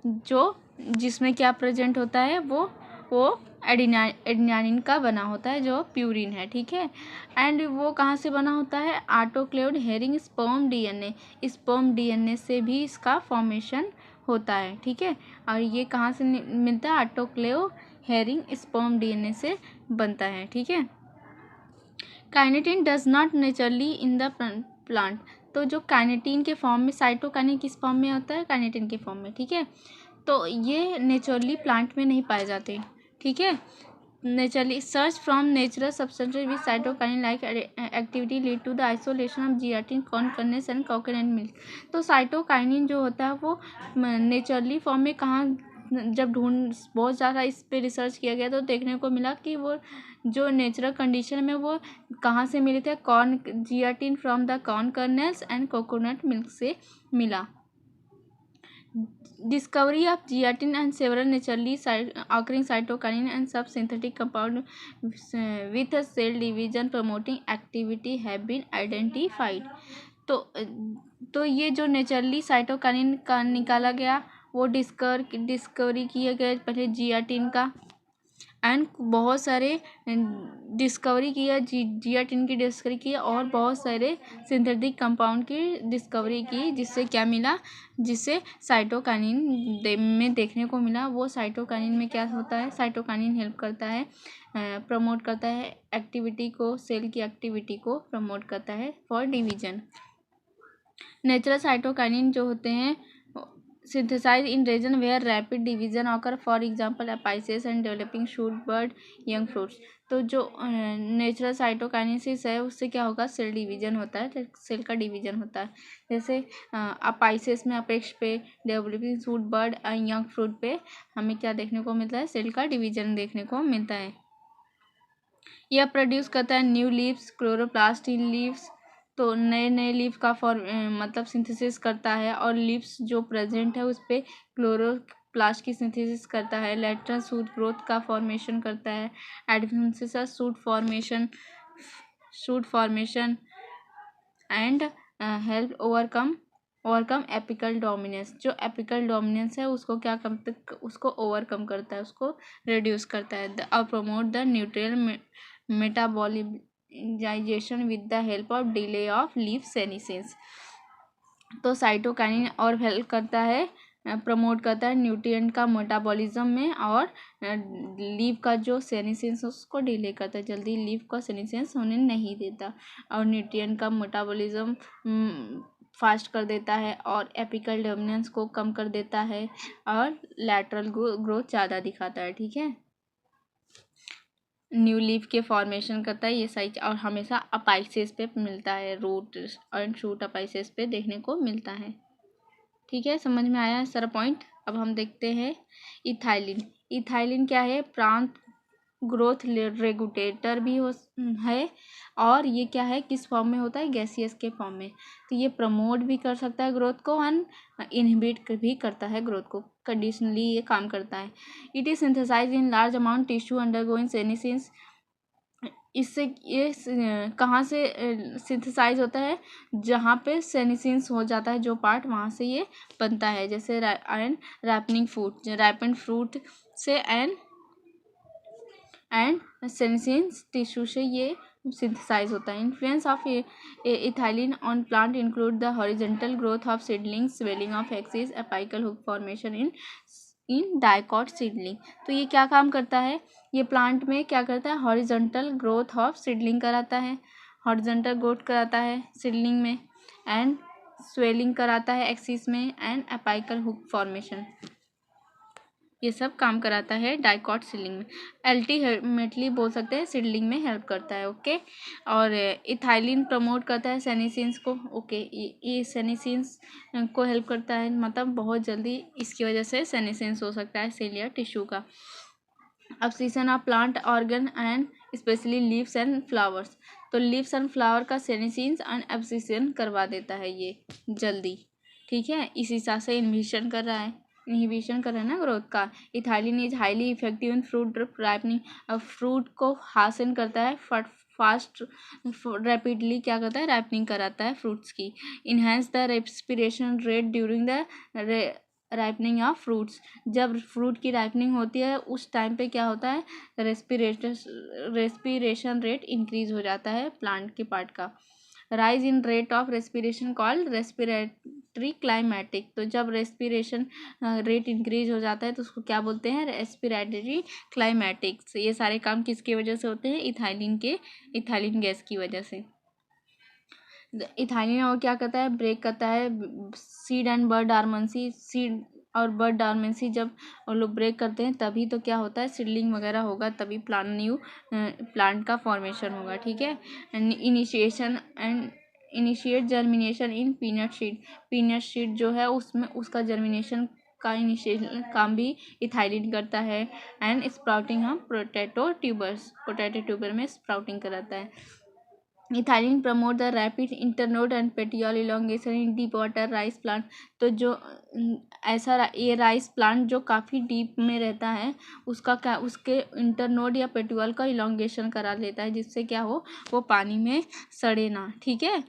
Speaker 1: जो जिसमें क्या प्रेजेंट होता है, वो एडेनिन का बना होता है, जो प्यूरिन है। ठीक है। एंड वो कहाँ से बना होता है, autoclaved herring sperm DNA। Sperm DNA से भी इसका फॉर्मेशन होता है। ठीक है। और ये कहाँ से मिलता है, ऑटोक्लेव हेरिंग स्पर्म DNA से बनता है। ठीक है। Kinetin does not naturally in the plant. तो तो जो काइनेटिन के फॉर्म में, साइटोकाइनिन किस फॉर्म में होता है, काइनेटिन के फॉर्म में, ठीक है। तो ये नेचुरली प्लांट में नहीं पाए जाते, ठीक है। Naturally search from natural substances with cytokinin like activity lead to the isolation of zeatin corn kernels and coconut milk. तो साइटोकाइनिन जो होता है वो नेचुरली फॉर्म में कहाँ, जब बहुत ज़्यादा इस पे रिसर्च किया गया तो देखने को मिला कि वो जो नेचुरल कंडीशन में वो कहाँ से मिले थे, corn zeatin from the corn colonel's and coconut milk से मिला। Discovery of gelatin and several naturally occurring cytokinin and sub-synthetic compound with a cell division promoting activity have been identified। तो ये जो नेचुरली साइटोकाइनिन का निकाला गया वो डिस्कवरी किया गया पहले जियाटिन का, एंड बहुत सारे डिस्कवरी किया, जियाटिन की डिस्कवरी की और बहुत सारे सिंथेटिक कंपाउंड की डिस्कवरी की, जिससे क्या मिला, जिससे साइटोकाइनिन में देखने को मिला। वो साइटोकाइनिन में क्या होता है, साइटोकाइनिन हेल्प करता है, प्रमोट करता है एक्टिविटी को, सेल की एक्टिविटी को प्रमोट करता है फॉर डिवीजन। नेचुरल साइटोकाइनिन जो होते हैं synthesized in region where rapid division occur, for example apices and developing shoot bud young fruits। तो जो नेचुरल साइटोकाइनेसिस है उससे क्या होगा, सेल डिवीजन होता है, सेल का डिवीजन होता है। जैसे अपाइसेस में अपेक्स पे, developing shoot bird young fruit पे हमें क्या देखने को मिलता है, सेल का डिवीजन देखने को मिलता है। यह प्रोड्यूस करता है new leaves, chloroplast in leaves. तो नए नए लीफ का मतलब सिंथेसिस करता है, और लीव्स जो प्रेजेंट है उस पर क्लोरोप्लास्ट की सिंथेसिस करता है। लेटरल शूट ग्रोथ का फॉर्मेशन करता है। Adventitious shoot formation and help overcome apical dominance. जो एपिकल डोमिनेंस है उसको क्या उसको ओवरकम करता है, उसको रिड्यूस करता है। और promote the nutrient metabolization with the help of delay of leaf senescence. तो साइटोकाइनिन और हेल्प करता है, प्रमोट करता है न्यूट्रिएंट का मेटाबॉलिज्म में, और लीव का जो सेनेसेंस उसको डिले करता है, जल्दी लीव का सेनेसेंस होने नहीं देता, और न्यूट्रिएंट का मेटाबॉलिज्म फास्ट कर देता है, और एपिकल डोमिनेंस को कम कर देता है, और लैटरल ग्रोथ ज़्यादा दिखाता है, ठीक है। न्यू लीफ के फॉर्मेशन करता है, ये सही, और हमेशा अपाइसेस पे मिलता है, रूट एंड शूट अपाइसेस पे देखने को मिलता है, ठीक है। समझ में आया है सारा पॉइंट। अब हम देखते हैं इथाइलिन। इथाइलिन क्या है, प्लांट ग्रोथ रेगुलेटर भी है, और ये क्या है, किस फॉर्म में होता है, गैसियस के फॉर्म में। तो ये प्रमोट भी कर सकता है ग्रोथ को, एंड इनहिबिट भी करता है ग्रोथ को, कंडीशनली ये काम करता है। It is synthesize in large amount tissue undergoing senescence. इससे ये कहाँ से सिंथेसाइज होता है, जहाँ पे सेनेसेंस हो जाता है जो पार्ट, वहाँ से ये बनता है। जैसे रैपेंड फ्रूट से एंड सेनेसेंस टिश्यू से ये सिंथेसाइज होता है। Influence of ethylene on plant include the horizontal growth of seedlings, swelling of axis, apical hook formation in dicot seedling. तो ये क्या काम करता है, ये प्लांट में क्या करता है, हॉरिजॉन्टल ग्रोथ ऑफ सीडलिंग कराता है, हॉरिजॉन्टल ग्रोथ कराता है सीडलिंग में, एंड स्वेलिंग कराता है एक्सिस में, एंड अपाइकल हुक फॉर्मेशन, ये सब काम कराता है डाइकॉट सीडलिंग में। अल्टीमेटली बोल सकते हैं सीडलिंग में हेल्प करता है, ओके। और इथाइलिन प्रमोट करता है सेनेसेंस को, ओके। ये सेनेसेंस को हेल्प करता है, मतलब बहुत जल्दी इसकी वजह से सेनेसेंस हो सकता है सेल या टिश्यू का। Abscission of plant organ and specially leaves and flowers. तो लीव्स एंड फ्लावर का सेनेसेंस एंड अब्सिशन करवा देता है ये जल्दी, ठीक है। इस हिसाब से इन्हिबिशन कर रहा है ना ग्रोथ का। Ethylene is highly effective in fruit ripening. Fruit को हासन करता है, फास्ट रैपिडली क्या करता है, रैपनिंग कराता है फ्रूट्स की। Enhance the respiration rate during the ripening of fruits. जब फ्रूट की राइपनिंग होती है उस टाइम पे क्या होता है, रेस्पिरेशन रेट इंक्रीज हो जाता है प्लांट के पार्ट का। Rise in rate of respiration called respiratory climatic. तो जब रेस्पिरेशन रेट इंक्रीज हो जाता है तो उसको क्या बोलते हैं, रेस्पिरेटरी क्लाइमेटिक्स। ये सारे काम किसकी वजह से होते हैं, इथाइलिन गैस की वजह से। इथाइलिन और क्या करता है, ब्रेक करता है seed and bud dormancy. Seed और बड डॉर्मेंसी जब वो लोग ब्रेक करते हैं तभी तो क्या होता है, सीडलिंग वगैरह होगा, तभी प्लांट का फॉर्मेशन होगा। ठीक है। Initiation and initiate germination in peanut seed. Peanut seed जो है उसमें उसका जर्मिनेशन का इनिशिएशन काम भी इथाइलिन करता है। एंड स्प्राउटिंग हम पोटैटो ट्यूबर में स्प्राउटिंग कराता है। Ethylene promote the rapid internode and petiole elongation in deep water rice plant. तो जो ये राइस प्लांट जो काफ़ी डीप में रहता है उसके इंटरनोड या पेटियोल का इलोंगेशन करा लेता है, जिससे क्या हो, वो पानी में सड़े ना। ठीक है,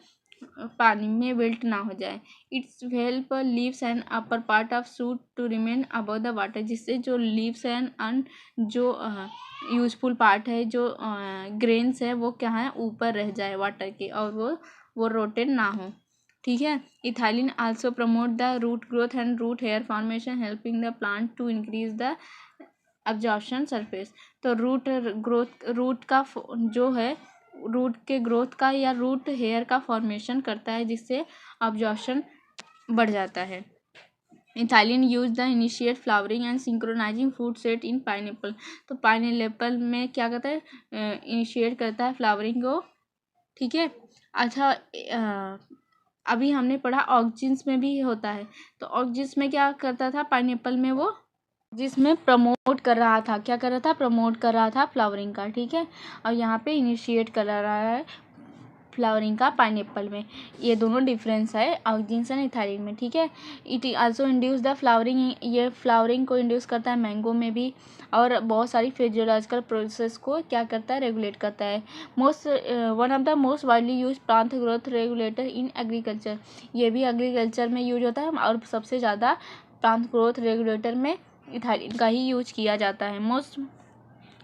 Speaker 1: पानी में विल्ट ना हो जाए। Its help leaves and upper part of shoot to remain above the water. जिससे जो लीव्स एंड जो यूजफुल पार्ट है, जो ग्रेन्स है, वो क्या है, ऊपर रह जाए वाटर के, और वो रोटेट ना हो। ठीक है। Ethylene also promote the root growth and root hair formation, helping the plant to increase the absorption surface. तो रूट का जो है, रूट के ग्रोथ का या रूट हेयर का फॉर्मेशन करता है, जिससे अब्जॉर्प्शन बढ़ जाता है। Ethylene use the initiate flowering and synchronising fruit set in pineapple. तो पाइनएप्पल में क्या करता है, इनिशिएट करता है फ्लावरिंग को। ठीक है। अच्छा, अभी हमने पढ़ा ऑक्जिन्स में भी होता है। तो ऑक्जिन्स में क्या करता था पाइनएप्पल में, वो जिसमें प्रमोट कर रहा था, क्या कर रहा था, प्रमोट कर रहा था फ्लावरिंग का। ठीक है। और यहाँ पे इनिशिएट कर रहा है फ्लावरिंग का पाइनएप्पल में। ये दोनों डिफरेंस है ऑक्जिन्स एंड इथाइलिन में। ठीक है। It also induce the flowering. ये फ्लावरिंग को इंड्यूस करता है मैंगो में भी, और बहुत सारी फिजियोलॉजिकल प्रोसेस को क्या करता है, रेगुलेट करता है। One of the most widely use plant growth regulator in agriculture. ये भी एग्रीकल्चर में यूज होता है, और सबसे ज़्यादा प्लांट ग्रोथ रेगुलेटर में इथाइलिन का ही यूज किया जाता है। Most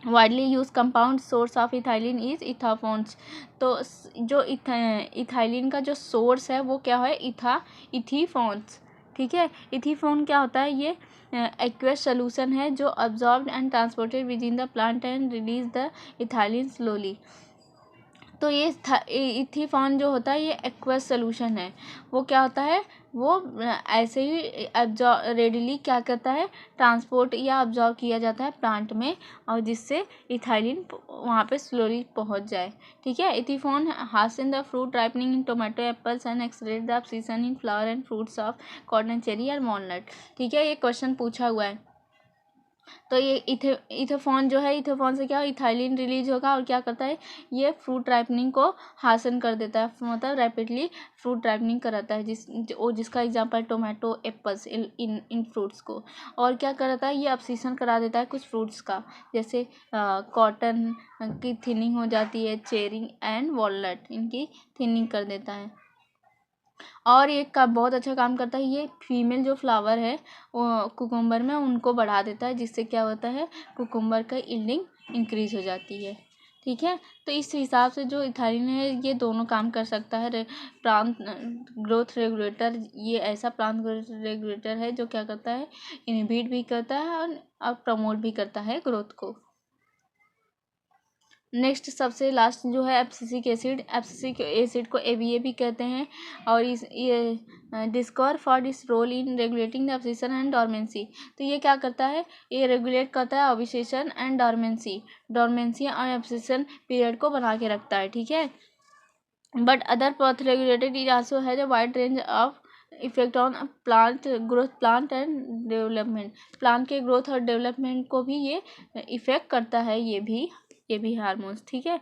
Speaker 1: widely use compound source of ethylene is ethephons. तो जो इथाइलिन का जो सोर्स है वो क्या है, इथीफोन्स। ठीक है। इथीफोन क्या होता है, ये एक्वस सोल्यूशन है जो absorbed and transported with in the plant and release the ethylene slowly. तो ये इथीफॉन जो होता है ये एक्वस सोल्यूशन है। वो क्या होता है, वो ऐसे ही रेडिली क्या करता है, ट्रांसपोर्ट या अब्जॉर्ब किया जाता है प्लांट में, और जिससे इथाइलिन वहाँ पे स्लोली पहुँच जाए। ठीक है। Ethephon hastens the fruit ripening in tomato apples and accelerate the abscission in flower and fruits of cotton cherry और वॉलनट। ठीक है, ये क्वेश्चन पूछा हुआ है। तो ये इथेफॉन जो है, इथेफॉन से क्या इथाइलिन रिलीज होगा, और क्या करता है, ये फ्रूट राइपनिंग को हासन कर देता है, मतलब रैपिडली फ्रूट राइपनिंग कराता है, जिसका example tomato apples in fruits को। और क्या करता है, ये ऑब्सीजन करा देता है कुछ फ्रूट्स का, जैसे कॉटन की थिनिंग हो जाती है, चेरी एंड वॉलनट, इनकी थिनिंग कर देता है। और एक का बहुत अच्छा काम करता है, ये फीमेल जो फ्लावर है वो कुकुम्बर में, उनको बढ़ा देता है, जिससे क्या होता है, कुकुम्बर का यील्डिंग इंक्रीज हो जाती है। ठीक है। तो इस हिसाब से जो इथाइलिन है ये दोनों काम कर सकता है। प्लांट ग्रोथ रेगुलेटर, ये ऐसा प्लांट ग्रोथ रेगुलेटर है जो क्या करता है, इनहिबिट भी करता है और प्रमोट भी करता है ग्रोथ को। नेक्स्ट सबसे लास्ट जो है एब्सिसिक एसिड। एब्सिसिक एसिड को ABA भी कहते हैं, और ये discover for this role in regulating the abscission and dormancy. तो ये क्या करता है, ये रेगुलेट करता है अब्सिशन एंड डॉर्मेंसी और अब्सिशन पीरियड को बना के रखता है। ठीक है। But other path regulated is also has a wide range of effect on plant growth, plant and development. Plant के ग्रोथ और डेवलपमेंट को भी ये इफेक्ट करता है, ये भी हार्मोन्स। ठीक है।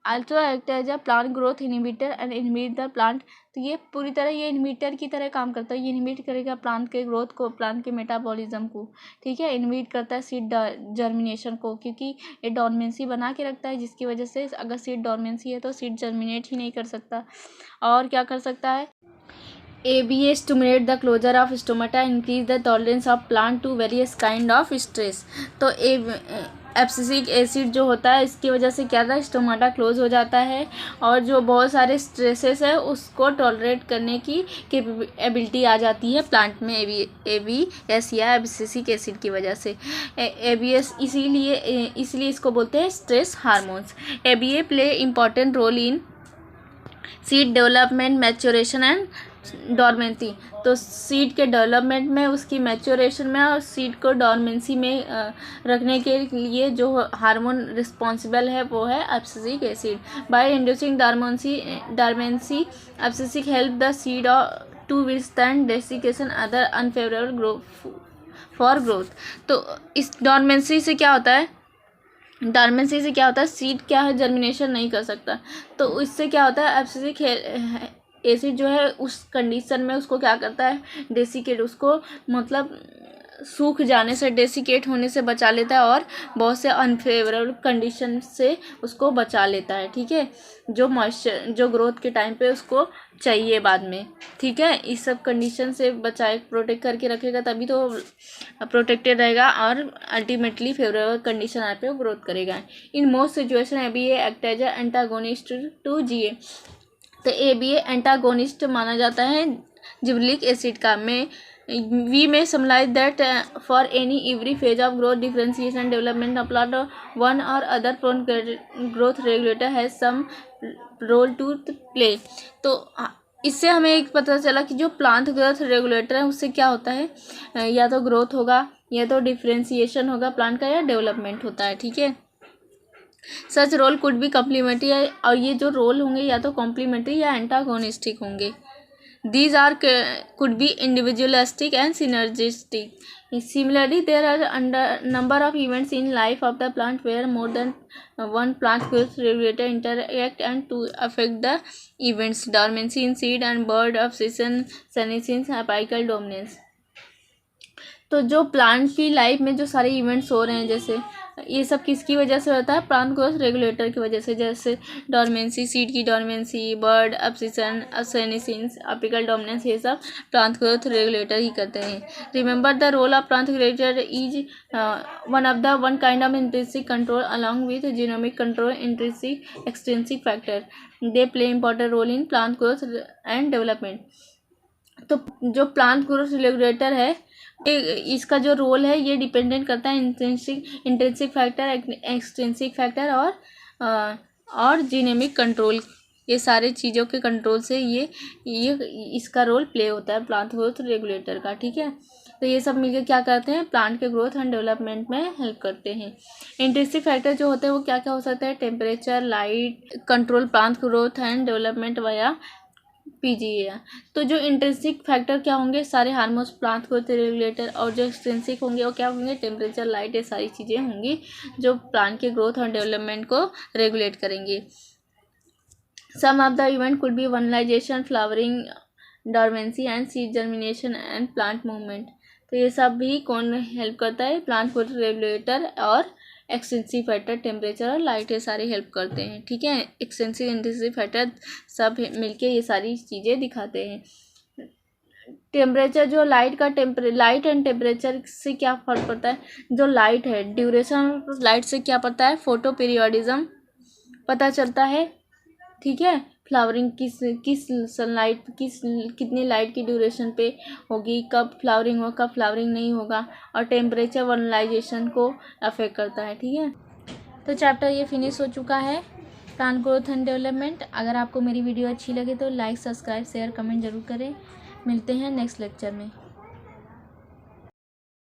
Speaker 1: Also act as a plant growth inhibitor and inhibit the plant. तो ये पूरी तरह ये इनहिबिटर की तरह काम करता है, ये इनहिबिट करेगा प्लांट के ग्रोथ को, प्लांट के मेटाबॉलिज्म को। ठीक है। इनहिबिट करता है सीड जर्मिनेशन को, क्योंकि ये डॉर्मेंसी बना के रखता है, जिसकी वजह से अगर सीड डॉर्मेंसी है तो सीड जर्मिनेट ही नहीं कर सकता। और क्या कर सकता है, ABA stimulate the closure of stomata, increase the tolerance of plant to various kind of stress। तो एब्सिसिक एसिड जो होता है इसकी वजह से क्या था, स्टोमाटा क्लोज हो जाता है, और जो बहुत सारे स्ट्रेसेस है उसको टॉलरेट करने की एबिलिटी आ जाती है प्लांट में ABS या एब्सिसिक एसिड की वजह से। ABS इसीलिए इसको बोलते हैं stress hormones. ABA play important role in seed development, maturation and dormancy. तो सीड के डेवलपमेंट में, उसकी मैच्योरेशन में और सीड को डॉर्मेंसी में रखने के लिए जो हार्मोन रिस्पॉन्सिबल है वो है abscisic acid. By inducing dormancy abscisic help the seed to withstand desiccation other unfavourable growth for growth. तो इस डॉर्मेंसी से क्या होता है, सीड क्या है, जर्मिनेशन नहीं कर सकता। तो इससे क्या होता है, एब्सिसिक एसिड जो है उस कंडीशन में उसको क्या करता है, डेसिकेट, उसको मतलब सूख जाने से, डेसिकेट होने से बचा लेता है और बहुत से अनफेवरेबल कंडीशन से उसको बचा लेता है। ठीक है, जो मॉइस्चर, जो ग्रोथ के टाइम पे उसको चाहिए बाद में। ठीक है, इस सब कंडीशन से बचाए, प्रोटेक्ट करके रखेगा तभी तो प्रोटेक्टेड रहेगा और अल्टीमेटली फेवरेबल कंडीशन आने पे वो ग्रोथ करेगा। In most situation ABA act as antagonist to GA। तो ABA एंटागोनिस्ट माना जाता है जिबरेलिक एसिड का। We may summarize that for every phase of growth, differentiation, development of plant, one or other plant growth regulator has some role to play। तो इससे हमें एक पता चला कि जो प्लांट ग्रोथ रेगुलेटर है उससे क्या होता है, या तो ग्रोथ होगा, या तो डिफ्रेंसिएशन होगा प्लांट का, या डेवलपमेंट होता है। ठीक है, such role could be complementary, और ये जो रोल होंगे या तो कॉम्प्लीमेंट्री या एंटागोनिस्टिक होंगे। These could be individualistic and synergistic. Similarly, there are a number of events in life of the plant where more than one plant growth regulator interact and to affect the events: dormancy in seed and bud, abscission, senescence, apical dominance। तो जो प्लांट की लाइफ में जो सारे इवेंट्स हो रहे हैं, जैसे ये सब किसकी वजह से होता है, प्लांट ग्रोथ रेगुलेटर की वजह से। जैसे डॉर्मेंसी, सीड की dormancy, bud, abscission, senescence, apical dominance, ये सब प्लांट ग्रोथ रेगुलेटर ही करते हैं। Remember the role of plant regulator is one kind of intrinsic control along with genomic control, intrinsic extrinsic factor. They play important role in plant growth and development. तो जो प्लांट ग्रोथ रेगुलेटर है, इसका जो रोल है ये डिपेंडेंट करता है इंट्रिंसिक फैक्टर, एक्सट्रिंसिक फैक्टर और जीनोमिक कंट्रोल। ये सारे चीज़ों के कंट्रोल से ये इसका रोल प्ले होता है प्लांट ग्रोथ रेगुलेटर का। ठीक है, तो ये सब मिलकर क्या करते हैं, प्लांट के ग्रोथ एंड डेवलपमेंट में हेल्प करते हैं। इंट्रिंसिक फैक्टर जो होते हैं वो क्या क्या हो सकता है, temperature, light, control plant growth and development via PGA। तो जो इंट्रिंसिक फैक्टर क्या होंगे, सारे हार्मोन्स, प्लांट ग्रोथ रेगुलेटर, और जो एक्सट्रिंसिक होंगे वो क्या होंगे, टेम्परेचर, लाइट, ये सारी चीज़ें होंगी जो प्लांट के ग्रोथ और डेवलपमेंट को रेगुलेट करेंगे। Some of the event could be vernalisation, flowering, dormancy and seed germination and plant movement. तो ये सब भी कौन हेल्प करता है, प्लांट ग्रोथ रेगुलेटर और एक्सटेंसिव फैक्टर, टेम्परेचर और लाइट, ये सारे हेल्प करते हैं। ठीक है, एक्सटेंसिव इंटेंसिव फैक्टर सब मिलके ये सारी चीज़ें दिखाते हैं। टेम्परेचर, जो लाइट एंड टेम्परेचर से क्या फ़र्क पड़ता है, जो लाइट है, ड्यूरेशन लाइट से क्या पड़ता है, फोटो पीरियोडिज्म पता चलता है। ठीक है, फ्लावरिंग किस सनलाइट, कितनी लाइट की ड्यूरेशन पे होगी, कब फ्लावरिंग होगा, कब फ्लावरिंग नहीं होगा, और टेम्परेचर वनलाइजेशन को अफेक्ट करता है। ठीक है, तो चैप्टर ये फिनिश हो चुका है, प्लांट ग्रोथ एंड डेवलपमेंट। अगर आपको मेरी वीडियो अच्छी लगे तो लाइक, सब्सक्राइब, शेयर, कमेंट जरूर करें। मिलते हैं नेक्स्ट लेक्चर में।